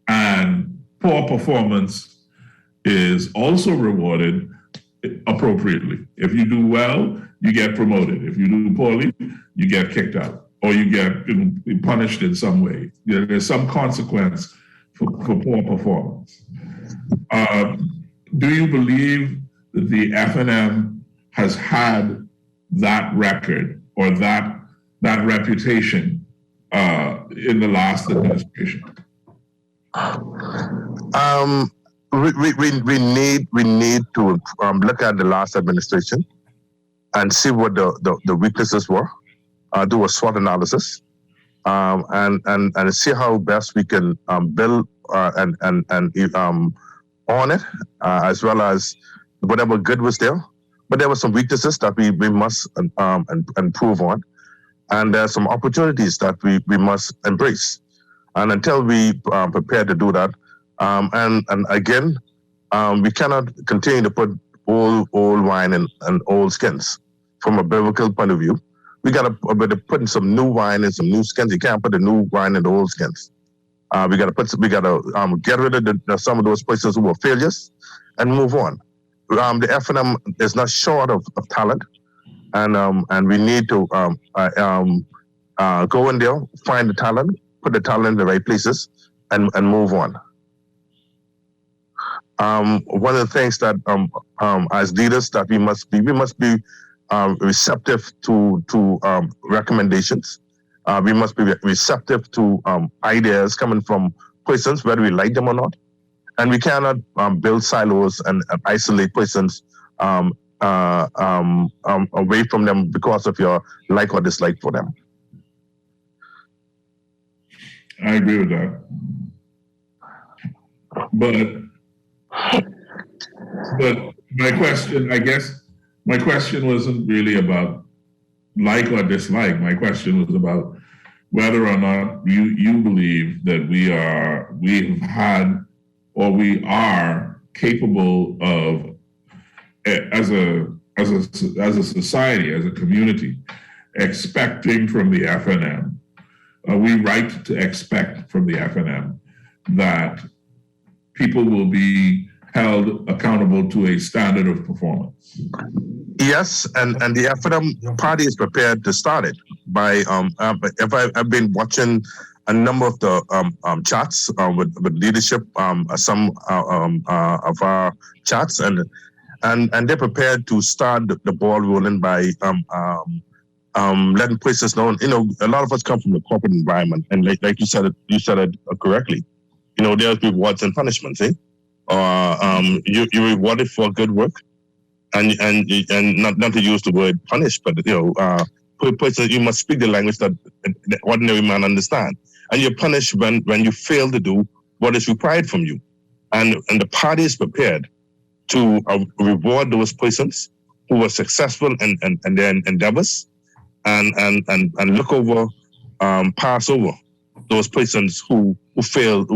and poor performance is also rewarded appropriately. If you do well, you get promoted. If you do poorly, you get kicked out, or you get punished in some way. There's some consequence for poor performance. Do you believe that the FNM has had that record or that reputation in the last administration? We need to look at the last administration and see what the weaknesses were. Do a SWOT analysis, and see how best we can build and on it, as well as whatever good was there. But there were some weaknesses that we must improve on, and there's some opportunities that we must embrace. And until we prepare to do that, and again, we cannot continue to put old wine in old skins. From a biblical point of view, we got to put in some new wine in some new skins. You can't put the new wine in the old skins. We got to get rid of some of those persons who were failures and move on. The FNM is not short of talent, and we need to go in there, find the talent, put the talent in the right places, and move on. One of the things that as leaders that we must be receptive to recommendations. We must be receptive to ideas coming from persons, whether we like them or not. And we cannot build silos and isolate persons away from them because of your like or dislike for them. I agree with that. But my question wasn't really about like or dislike. My question was about whether or not you believe that we have had or we are capable of, as a society, as a community, expecting from the FNM. Are we right to expect from the FNM that people will be held accountable to a standard of performance? Yes, and the FNM party is prepared to start it by. If I've been watching a number of the chats with leadership, some of our chats, and they're prepared to start the ball rolling by letting persons know. You know, a lot of us come from the corporate environment, and like you said it correctly. You know, there's rewards and punishments, eh? You're rewarded for good work, and not to use the word punish, but you must speak the language that the ordinary man understand, and you're punished when you fail to do what is required from you, and the party is prepared to reward those persons who were successful in their endeavors, and look over, pass over those persons who failed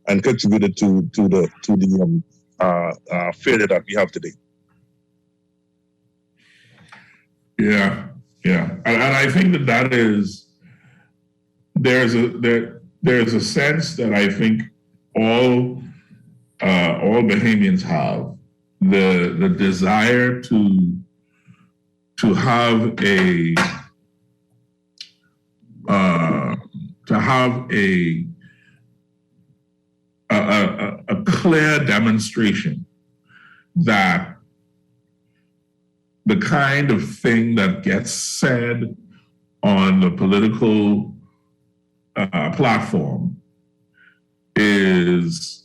and contributed to the failure that we have today. Yeah, yeah, and I think that is there's a sense that I think all Bahamians have the desire to have a a clear demonstration that the kind of thing that gets said on the political platform is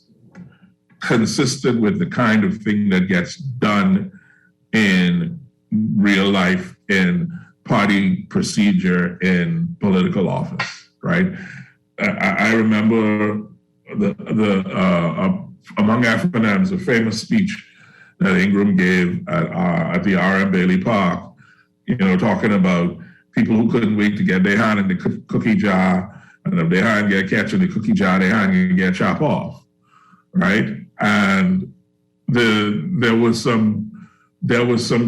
consistent with the kind of thing that gets done in real life, in party procedure, in political office, right? I remember among FNMs, a famous speech that Ingram gave at the R.M. Bailey Park, talking about people who couldn't wait to get their hand in the cookie jar, and if their hand get catch in the cookie jar, their hand can get chopped off, right? And there was some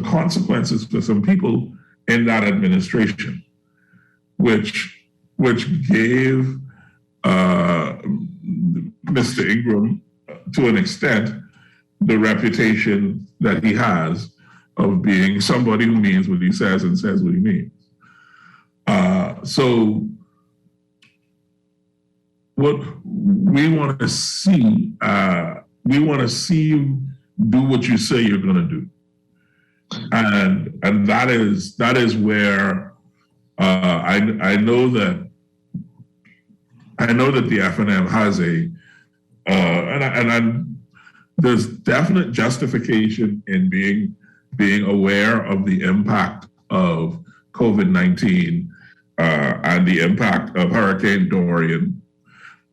consequences for some people in that administration, which gave Mr. Ingram, to an extent, the reputation that he has of being somebody who means what he says and says what he means. So what we want to see, you do what you say you're going to do, and that is where I know that the FNM has there's definite justification in being aware of the impact of COVID-19 and the impact of Hurricane Dorian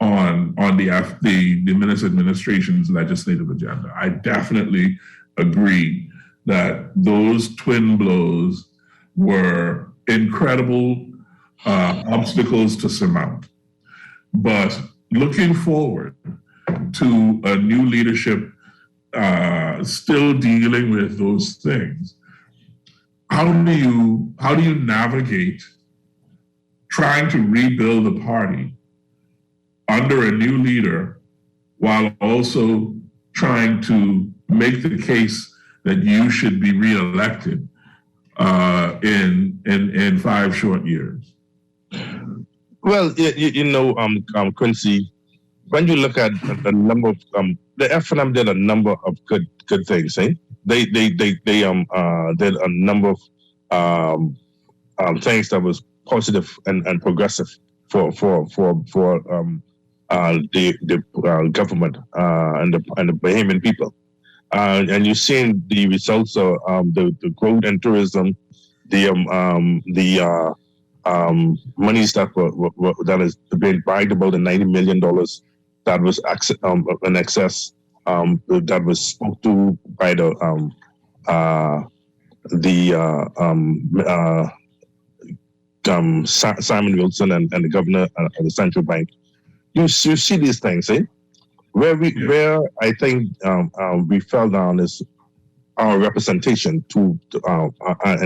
on the Minister administration's legislative agenda. I definitely agree that those twin blows were incredible obstacles to surmount. But looking forward to a new leadership still dealing with those things, how do you navigate trying to rebuild the party under a new leader while also trying to make the case that you should be reelected in 5 short years? Well, Quincy, when you look at the number of the FNM did a number of good things, eh? They did a number of things that was positive and progressive for the government and the Bahamian people, and you're seeing the results of the growth in tourism, the monies that is being bragged about, the $90 million that was in excess, that was spoke to by Simon Wilson and the governor of the central bank. You see these things, eh? Where I think we fell down is our representation in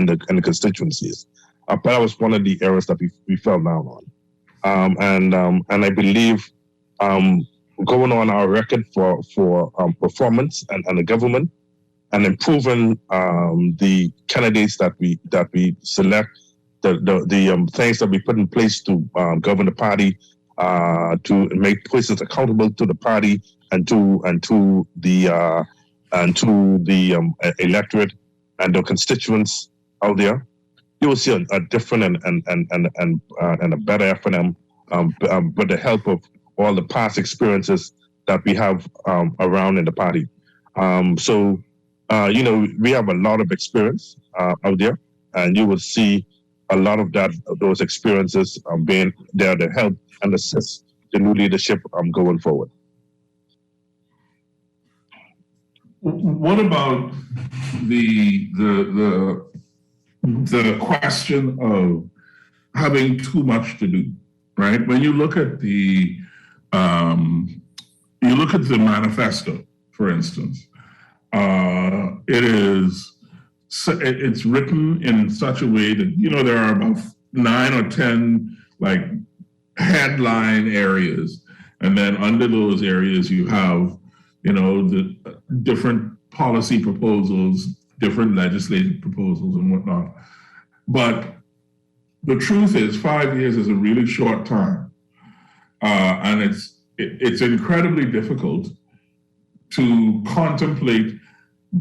the constituencies. But that was one of the areas that we fell down on, and I believe going on our record for performance and the government, and improving the candidates that we select, the things that we put in place to govern the party, to make persons accountable to the party and to the electorate and the constituents out there. You will see a different and a better FNM, with the help of all the past experiences that we have around in the party. We have a lot of experience out there, and you will see a lot of those experiences being there to help and assist the new leadership going forward. What about the question of having too much to do, right? When you look at the manifesto, for instance, it is it's written in such a way that, there are about 9 or 10 like headline areas. And then under those areas, you have, the different policy proposals, different legislative proposals and whatnot. But the truth is 5 years is a really short time. And it's incredibly difficult to contemplate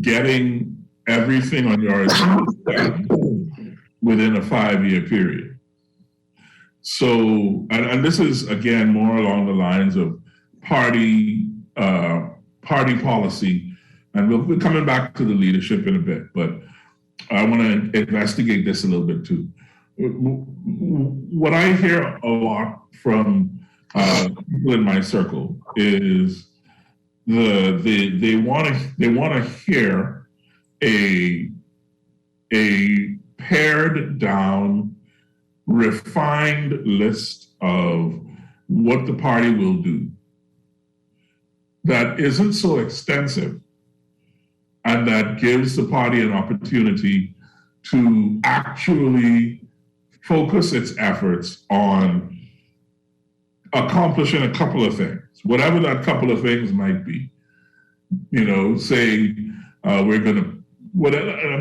getting everything on your agenda within a 5-year period. So, and this is again more along the lines of party policy, and we're coming back to the leadership in a bit, but I want to investigate this a little bit too. What I hear a lot from people in my circle is they want to hear a pared down, refined list of what the party will do that isn't so extensive and that gives the party an opportunity to actually focus its efforts on accomplishing a couple of things, whatever that couple of things might be. Say we're going to,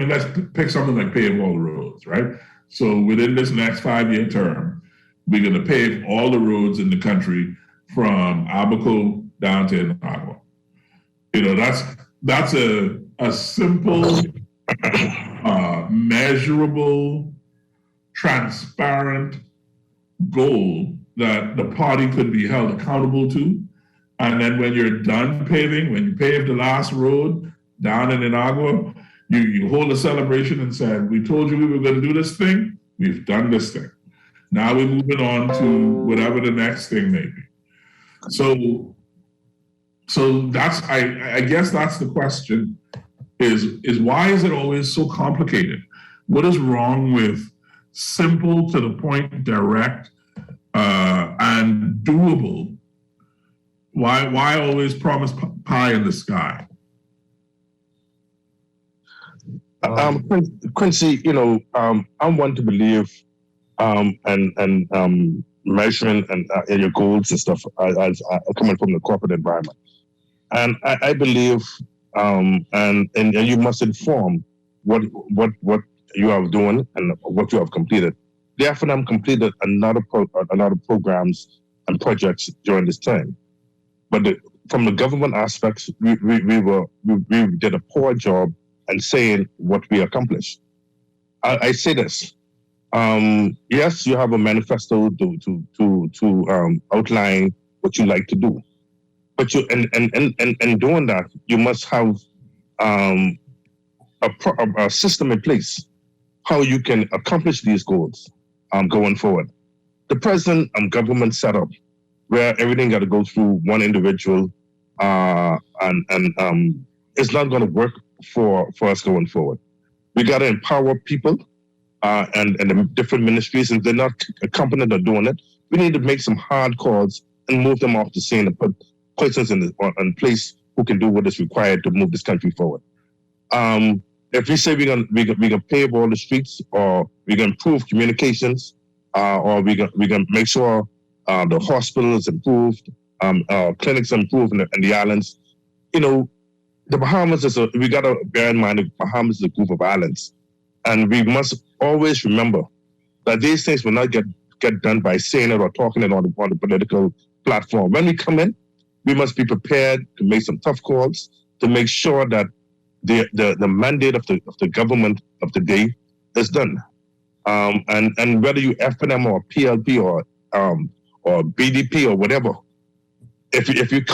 let's pick something like pave all the roads, right? So within this next 5-year term, we're going to pave all the roads in the country from Abaco down to Inagua. That's a simple, measurable, transparent goal that the party could be held accountable to. And then when you're done paving, when you pave the last road down in Inagua, you hold a celebration and say, we told you we were going to do this thing. We've done this thing. Now we're moving on to whatever the next thing may be. So that's, I guess that's the question is why is it always so complicated? What is wrong with simple, to the point, direct, and doable? Why always promise pie in the sky? Quincy, I'm one to believe and measuring and your goals and stuff as coming from the corporate environment. And I believe, and you must inform what you are doing and what you have completed. The FNM completed another programs and projects during this time, but from the government aspects, we did a poor job in saying what we accomplished. I say this. Yes, you have a manifesto to outline what you like to do, but you and doing that, you must have a system in place how you can accomplish these goals going forward. The present government setup where everything got to go through one individual and it's not going to work for us going forward. We got to empower people and the different ministries, and they're not competent at doing it. We need to make some hard calls and move them off the scene and put persons in place who can do what is required to move this country forward. If we say we're gonna pave all the streets, or we're gonna improve communications, or we're gonna make sure the hospitals improved, clinics improved in the islands, the Bahamas we gotta bear in mind the Bahamas is a group of islands, and we must always remember that these things will not get done by saying it or talking it on the political platform. When we come in, we must be prepared to make some tough calls to make sure that the mandate of the government of the day is done. And whether you FNM or PLP or BDP or whatever, if you're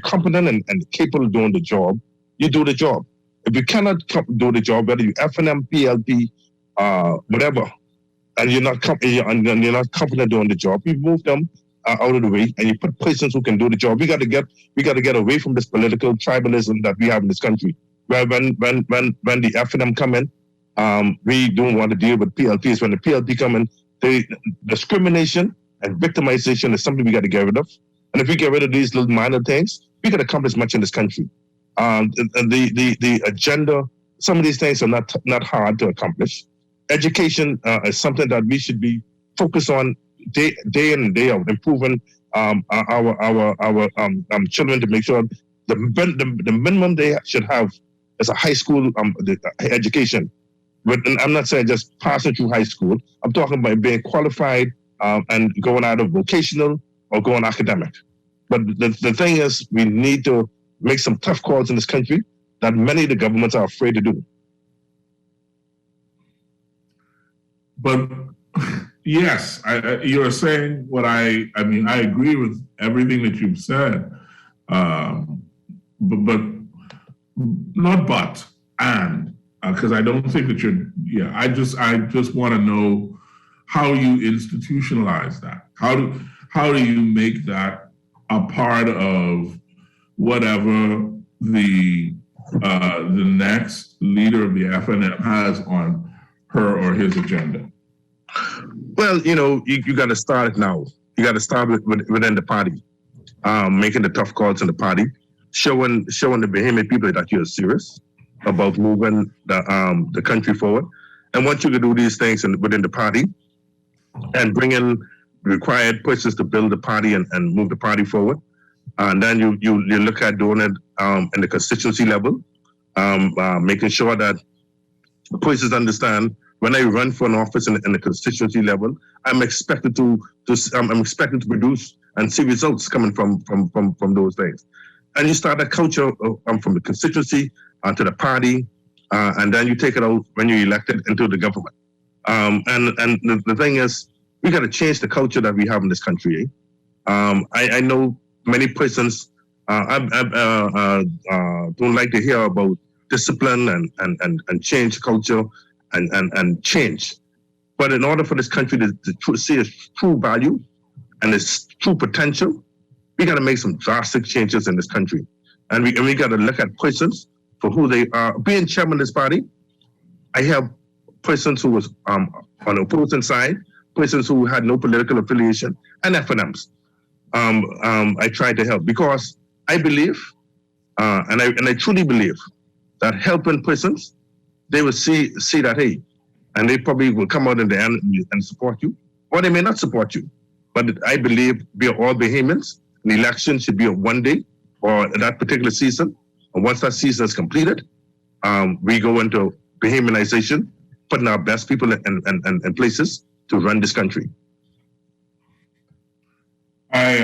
competent and capable of doing the job, you do the job. If you cannot do the job, whether you FNM, PLP, whatever, and you're not confident doing the job, you move them out of the way and you put persons who can do the job. We got to get away from this political tribalism that we have in this country. Where when the FNM come in, we don't want to deal with PLPs. When the PLP come in, the discrimination and victimization is something we got to get rid of. And if we get rid of these little minor things, we can accomplish much in this country. The agenda some of these things are not hard to accomplish. Education is something that we should be focused on day in and day out, improving our children to make sure the minimum they should have is a high school education. But and I'm not saying just passing through high school. I'm talking about being qualified and going out of vocational or going academic. But the thing is, we need to make some tough calls in this country that many of the governments are afraid to do. But yes, you're saying what I mean, I agree with everything that you've said. But not but, and, because I don't think that I just want to know how you institutionalize that. How do you make that a part of whatever the next leader of the FNM has on her or his agenda? Well, you got to start it now. You got to start within the party, making the tough calls in the party, showing the vehement people that you're serious about moving the country forward. And once you can do these things within the party and bring in required persons to build the party and move the party forward, and then you look at doing it in the constituency level, making sure that persons understand when I run for an office in the constituency level, I'm expected to produce and see results coming from those things. And you start a culture from the constituency to the party, and then you take it out when you're elected into the government. And the thing is, we got to change the culture that we have in this country. I know many persons don't like to hear about discipline and change culture and change. But in order for this country to see its true value and its true potential, we got to make some drastic changes in this country. And we got to look at persons for who they are. Being chairman of this party, I have persons who was on the opposing side, persons who had no political affiliation, and FNMs. I tried to help because I believe, and I truly believe, that helping persons, they will see that, hey, and they probably will come out in the end and support you, or they may not support you. But I believe we are all Bahamians. An election should be on one day or that particular season. And once that season is completed, we go into Bahamianization, putting our best people in places to run this country. I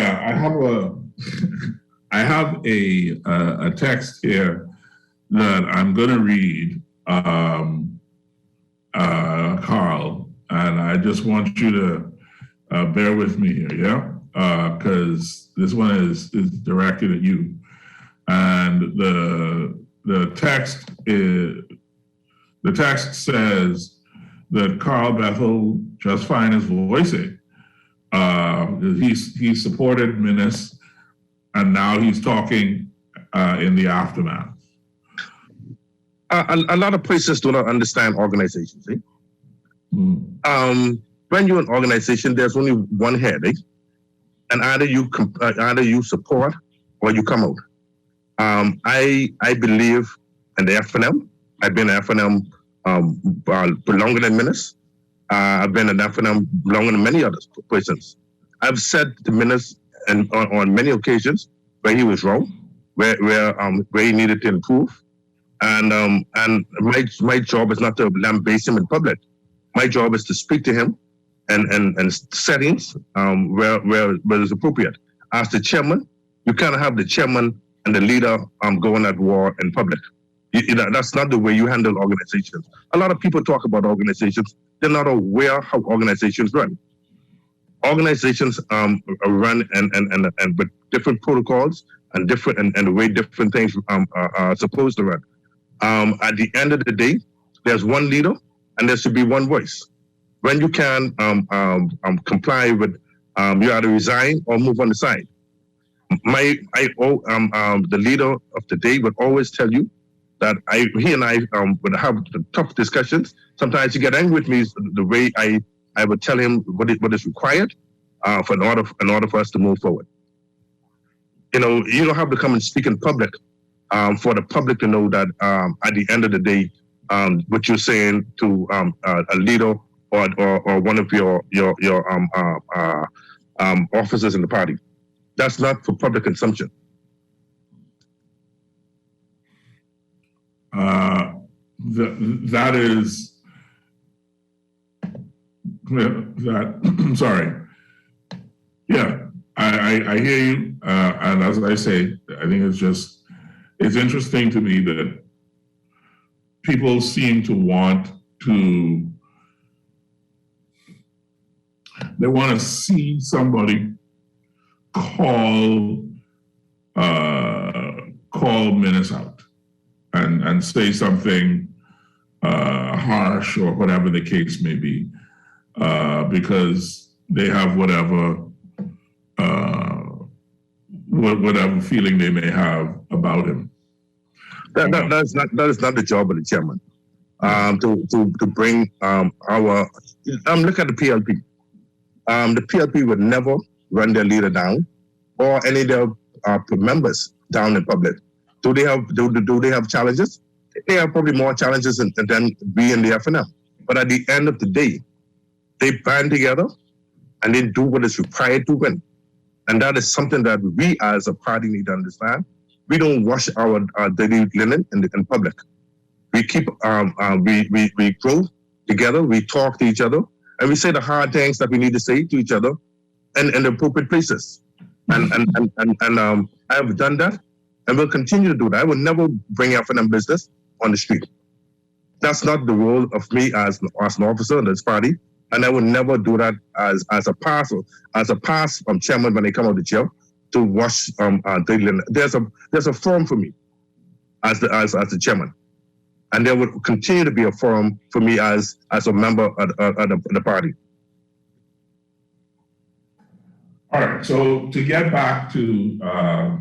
have a text here that I'm going to read, Carl, and I just want you to bear with me here, yeah? Because this one is directed at you, and the text says that Carl Bethel just fine his voicing. He supported Minnis, and now he's talking in the aftermath. A lot of places do not understand organizations. Eh? When you're an organization, there's only one head, eh? And either you support or you come out. I believe in the FNM. I've been in FNM longer than Minnis. I've been in FNM longer than many other persons. I've said to Minnis and on many occasions where he was wrong, where he needed to improve. And my job is not to lambaste him in public. My job is to speak to him and settings where it's appropriate. As the chairman, you can't have the chairman and the leader going at war in public. That's not the way you handle organizations. A lot of people talk about organizations. They're not aware how organizations run. Organizations are run and with different protocols and different and the way different things are supposed to run. At the end of the day, there's one leader and there should be one voice. When you can comply with, you either resign or move on the side. The leader of the day would always tell you that he and I would have tough discussions. Sometimes he get angry with me the way I would tell him what is required in order for us to move forward. You don't have to come and speak in public for the public to know that at the end of the day, what you're saying to a leader or one of your officers in the party. That's not for public consumption. That is that. Sorry. Yeah, I hear you, and as I say, I think it's interesting to me that people seem to want to. They want to see somebody call Menace out and say something harsh or whatever the case may be, because they have whatever feeling they may have about him. That is not the job of the chairman. To bring our look at the PLP. The PLP would never run their leader down or any of their members down in public. Do they have challenges? They have probably more challenges than we in the FNM. But at the end of the day, they band together and they do what is required to win. And that is something that we as a party need to understand. We don't wash our dirty linen in public. We keep we grow together, we talk to each other, and we say the hard things that we need to say to each other in the appropriate places. And I have done that and will continue to do that. I will never bring FNM business on the street. That's not the role of me as an officer in this party. And I would never do that as a pass from chairman when they come out of the chair to wash dirty linen. There's a forum for me as the chairman. And there would continue to be a forum for me as a member of the party. All right. So to get back to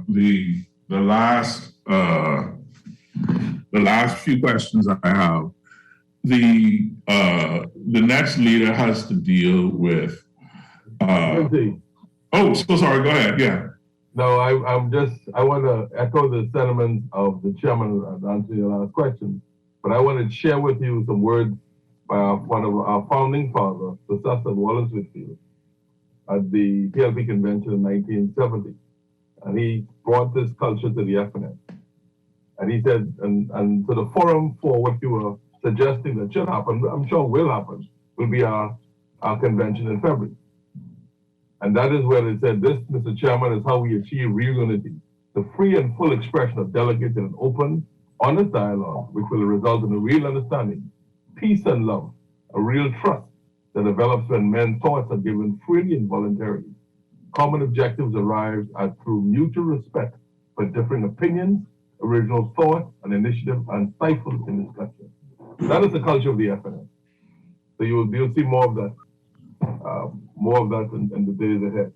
the last few questions I have, the next leader has to deal with. Oh, so sorry. Go ahead. Yeah. No, I want to echo the sentiments of the chairman and answer your last question. But I want to share with you some words by one of our founding fathers, Professor Wallace Whitfield, at the PLP convention in 1970. And he brought this culture to the FNM. And he said, and so the forum for what you were suggesting that should happen, I'm sure will happen, will be our convention in February. And that is where they said, this, Mr. Chairman, is how we achieve real unity, the free and full expression of delegates in an open, honest dialogue, which will result in a real understanding, peace and love, a real trust that develops when men's thoughts are given freely and voluntarily. Common objectives arrived at through mutual respect for differing opinions, original thought, and initiative, and stifled in discussion. That is the culture of the FNM. So you'll see more of that in the days ahead.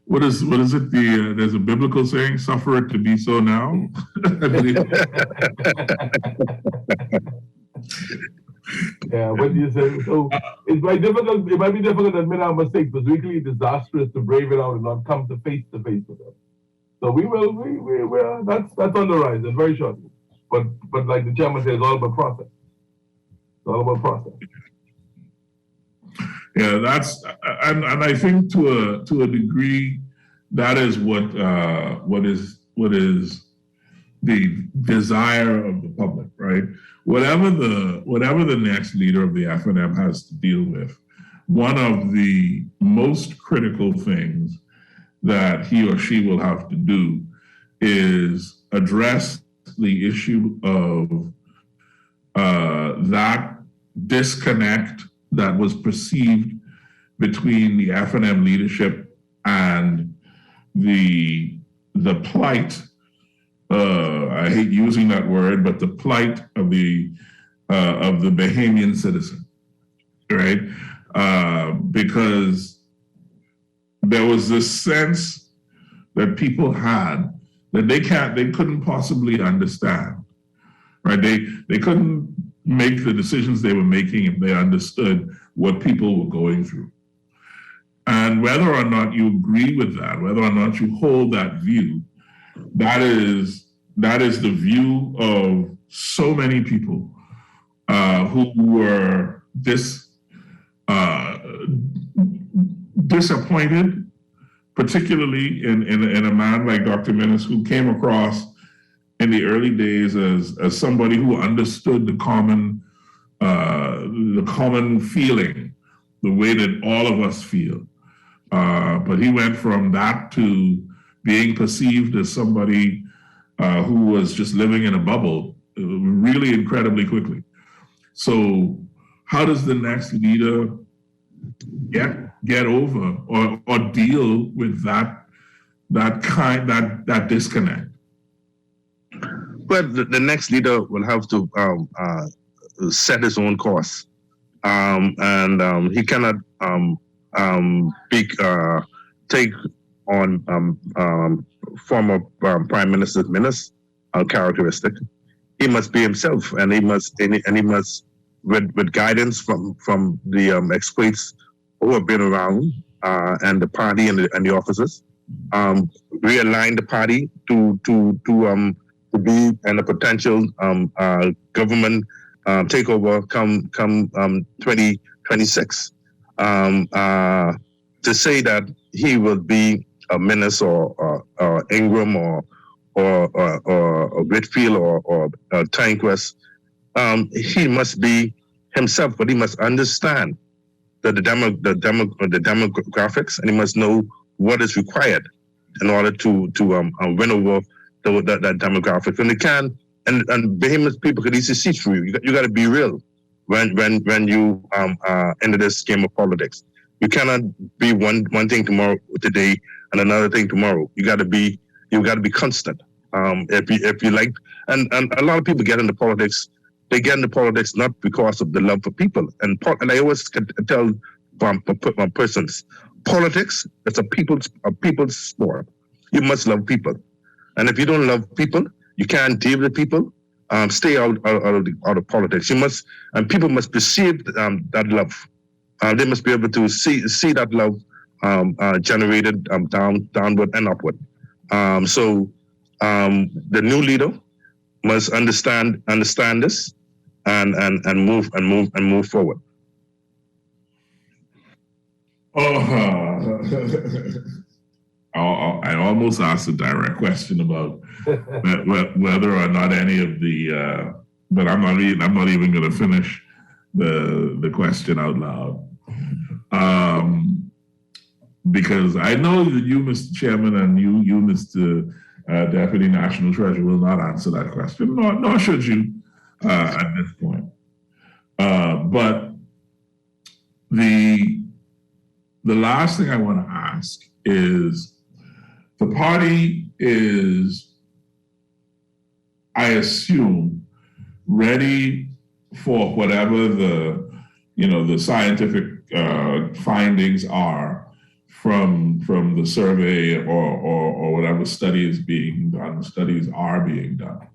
What is it? There's a biblical saying, "Suffer it to be so now." I believe. Yeah, what do you say? So it might be difficult to admit our mistakes, but it's really disastrous to brave it out and not come to face with them. So we that's on the rise and very shortly. But like the chairman says, it's all about process. It's all about process. Yeah, and I think to a degree, that is what is the desire of the public, right? Whatever the next leader of the FNM has to deal with, one of the most critical things that he or she will have to do is address the issue of that disconnect that was perceived between the FNM leadership and the plight. I hate using that word, but the plight of the Bahamian citizen, right? Because there was this sense that people had that they couldn't possibly understand, right? They couldn't make the decisions they were making if they understood what people were going through. And whether or not you agree with that, whether or not you hold that view, that is that is the view of so many people who were disappointed, particularly in a man like Dr. Minnis, who came across in the early days as somebody who understood the common feeling, the way that all of us feel. But he went from that to being perceived as somebody who was just living in a bubble really incredibly quickly. So how does the next leader get over or deal with that disconnect? Well, the next leader will have to set his own course, and he cannot take on former Prime Minister's Minnis characteristic. He must be himself, and he must with guidance from the experts who have been around and the party and the officers, realign the party to be in a potential government takeover come 2026. To say that he will be a Minnis or Ingram or Whitfield or Tanquist, he must be himself, but he must understand the demographics, and he must know what is required in order to win over that demographic. And they can, and behemoth people could easily see through you. You got to be real when you into this game of politics. You cannot be one thing today and another thing tomorrow. You got to be constant. If you like, and a lot of people get into politics. They get into politics not because of the love for people. And I always tell persons, politics is a people's sport. You must love people, and if you don't love people, you can't deal with people. Stay out of politics. You must, and people must perceive that love. They must be able to see that love generated downward and upward. So the new leader must understand this and move forward. I almost asked a direct question about whether or not any of the, but I'm not even going to finish the question out loud, because I know that you, Mr. Chairman, and you, Mr. Deputy National Treasurer, will not answer that question, nor should you at this point. But the last thing I want to ask is, the party is, I assume, ready for whatever the scientific findings are from the survey or whatever study is being done. Studies are being done.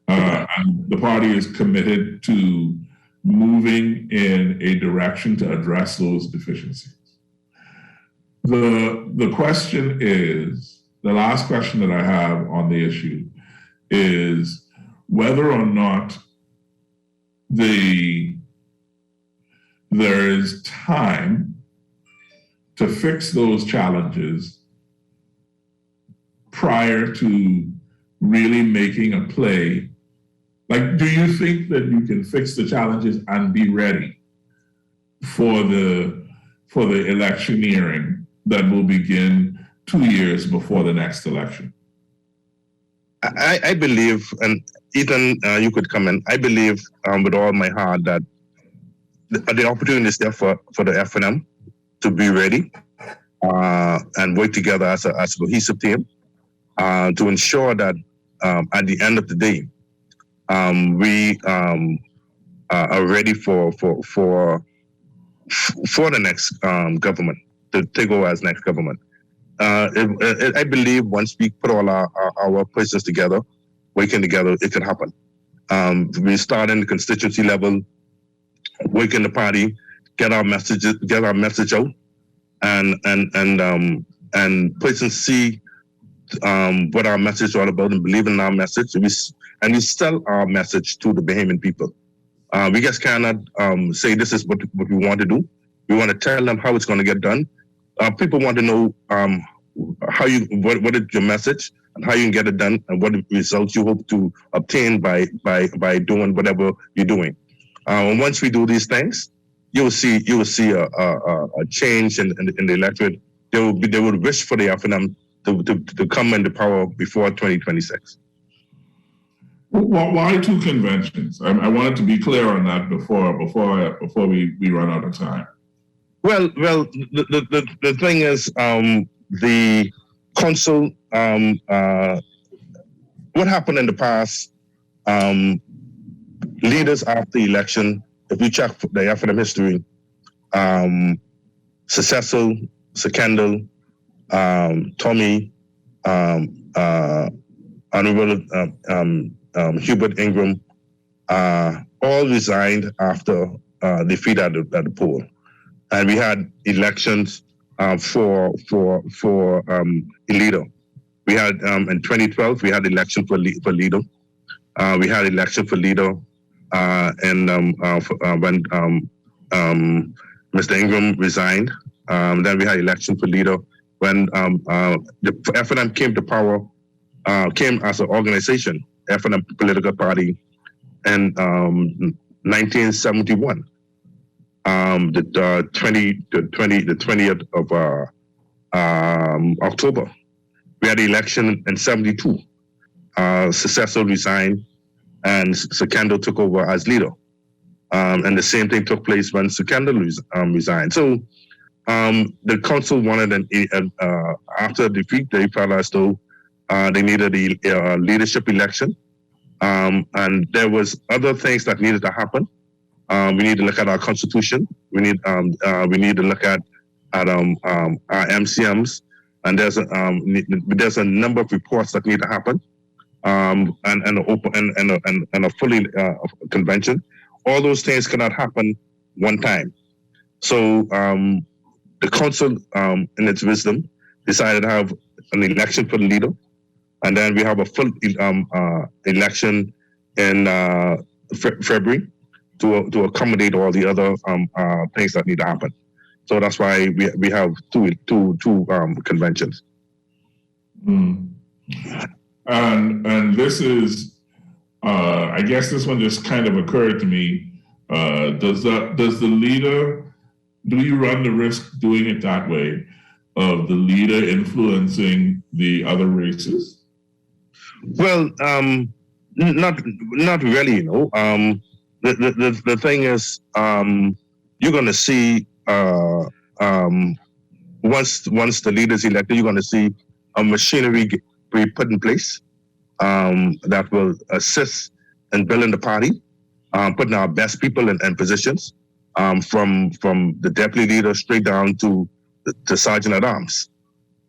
And the party is committed to moving in a direction to address those deficiencies. The question is, the last question that I have on the issue is whether or not there is time to fix those challenges prior to really making a play. Like, do you think that you can fix the challenges and be ready for the electioneering that will begin 2 years before the next election? I believe, and Ethan, you could come in. I believe with all my heart that the opportunity is there for the FNM to be ready and work together as a cohesive team to ensure that at the end of the day, we are ready for the next government, to take over as next government. I believe once we put all our persons together, working together, it can happen. We start in the constituency level, work in the party, get our message out, and persons see what our message is all about and believe in our message. And we sell our message to the Bahamian people. We just cannot say this is what we want to do. We want to tell them how it's going to get done. People want to know what is your message and how you can get it done and what results you hope to obtain by doing whatever you're doing. And once we do these things, you will see a change in the electorate. They would wish for the FNM to come into power before 2026. Well, why two conventions? I wanted to be clear on that before we run out of time. Well, the thing is, the council. What happened in the past? Leaders after election, if you check the FNM history, Successful, Sekendal, Tommy, Honorable Hubert Ingram, all resigned after defeat at the poll, and we had elections for a leader. We had in 2012 we had election for leader. We had election for leader, and when Mr. Ingram resigned, then we had election for leader. When the FNM came to power, came as an organization, FNM political party, in 1971. The 20th of October, we had the election in 72. Successful resigned, and Sekendal took over as leader. And the same thing took place when Sekendal resigned. So the council wanted after defeat, they felt as though they needed a leadership election, and there was other things that needed to happen. We need to look at our constitution. We need to look at our MCMs, and there's a number of reports that need to happen, and a fully convention. All those things cannot happen one time. So the council, in its wisdom, decided to have an election for the leader, and then we have a full election in February to accommodate all the other things that need to happen. So that's why we have two conventions. Mm. And this is, I guess this one just kind of occurred to me. Does the leader, do you run the risk doing it that way, of the leader influencing the other races? Well, not really. You know, the thing is, you're going to see once the leader is elected, you're going to see a machinery be put in place that will assist in building the party, putting our best people in positions, from the deputy leader straight down to sergeant at arms.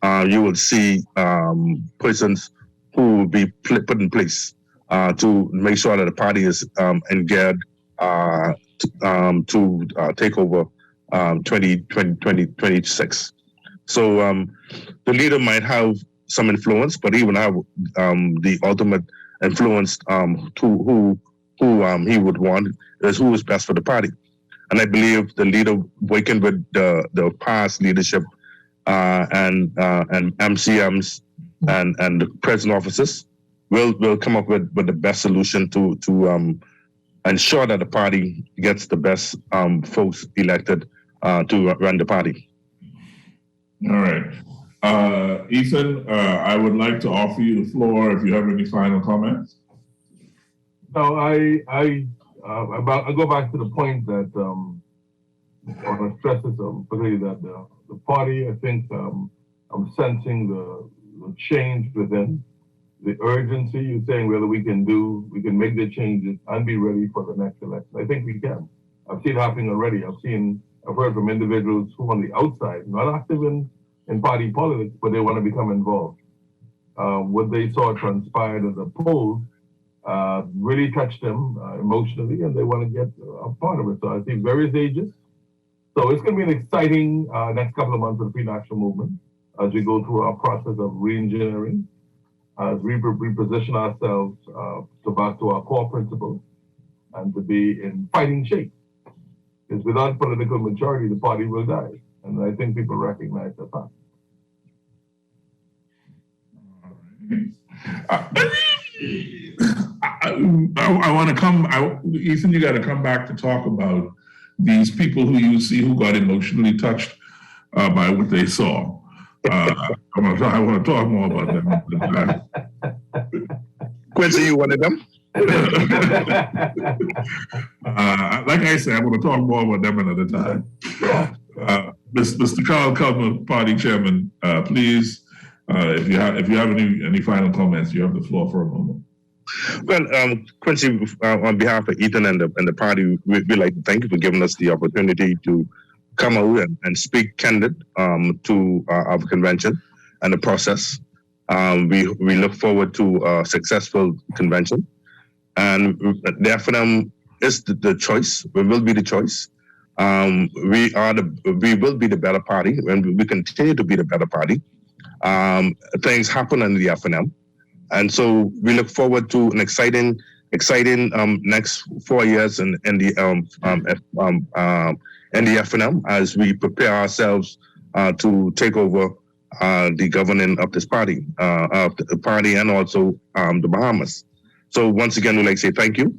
You will see persons who will be put in place to make sure that the party is engaged to take over 2026. So the leader might have some influence, but he will have the ultimate influence to who he would want, is who is best for the party. And I believe the leader working with the past leadership and MCMs and the present officers will come up with the best solution to ensure that the party gets the best folks elected to run the party. All right. Ethan, I would like to offer you the floor if you have any final comments. No, I go back to the point that I want to stress this, particularly that the party, I think I'm sensing the change within, the urgency. You're saying whether we can make the changes and be ready for the next election. I think we can. I've seen it happening already. I've heard from individuals who on the outside, not active in party politics, but they want to become involved. What they saw transpired at the polls really touched them emotionally, and they want to get a part of it. So I see various ages. So it's going to be an exciting next couple of months of the pre-national movement. as we go through our process of re-engineering, as we reposition ourselves to back to our core principles and to be in fighting shape. Because without political maturity, the party will die. And I think people recognize that fact. I want to come, Ethan, you got to come back to talk about these people who you see who got emotionally touched by what they saw. I want to talk more about them. Quincy, you one of them? Like I said, I want to talk more about them another time. Mr. Carl Culmer, party chairman, please, if you have any final comments, you have the floor for a moment. Well, Quincy, on behalf of Ethan and the party, we'd like to thank you for giving us the opportunity to come out and speak candid to our convention and the process. We look forward to a successful convention, and the FNM is the choice. We will be the choice. We will be the better party, and we continue to be the better party. Things happen under the FNM. And so we look forward to an exciting next 4 years in the FNM as we prepare ourselves to take over the governing of this party, and also the Bahamas. So once again, we'd like to say thank you,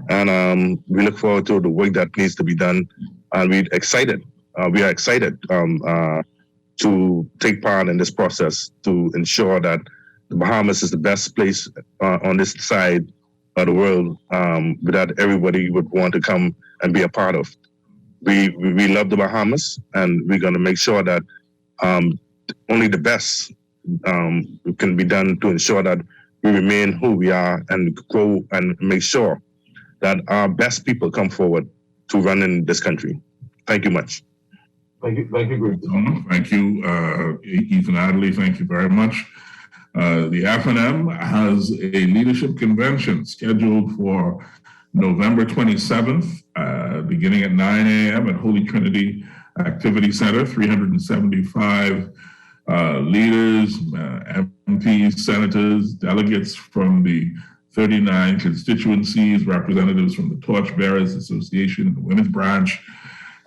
and we look forward to the work that needs to be done. And we are excited to take part in this process to ensure that the Bahamas is the best place on this side of the world that everybody would want to come and be a part of. We love the Bahamas, and we're going to make sure that only the best can be done to ensure that we remain who we are and grow and make sure that our best people come forward to run in this country. Thank you much. Thank you, Quincy. Thank you, Ethan Adderley. Thank you very much. The FNM has a leadership convention scheduled for November 27th, beginning at 9 a.m. at Holy Trinity Activity Center. 375 leaders, MPs, senators, delegates from the 39 constituencies, representatives from the Torchbearers Association and the Women's Branch.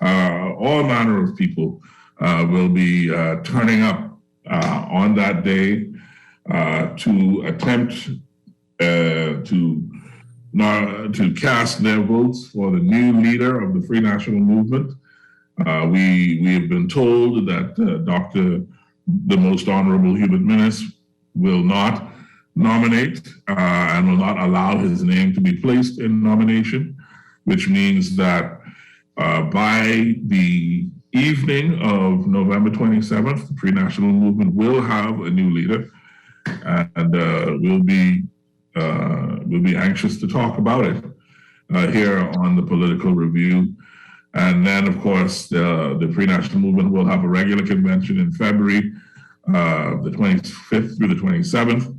All manner of people will be turning up on that day to attempt to cast their votes for the new leader of the Free National Movement. We have been told that the Most Honorable Hubert Minnis will not nominate and will not allow his name to be placed in nomination, which means that by the evening of November 27th, the Free National Movement will have a new leader, and we'll be anxious to talk about it here on the Political Review. And then, of course, the Free National Movement will have a regular convention in February, the 25th through the 27th,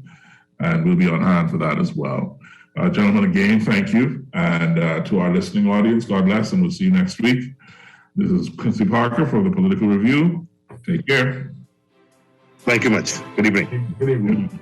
and we'll be on hand for that as well. Gentlemen, again, thank you. And to our listening audience, God bless, and we'll see you next week. This is Quincy Parker for the Political Review. Take care. Thank you much. Good evening. Good evening.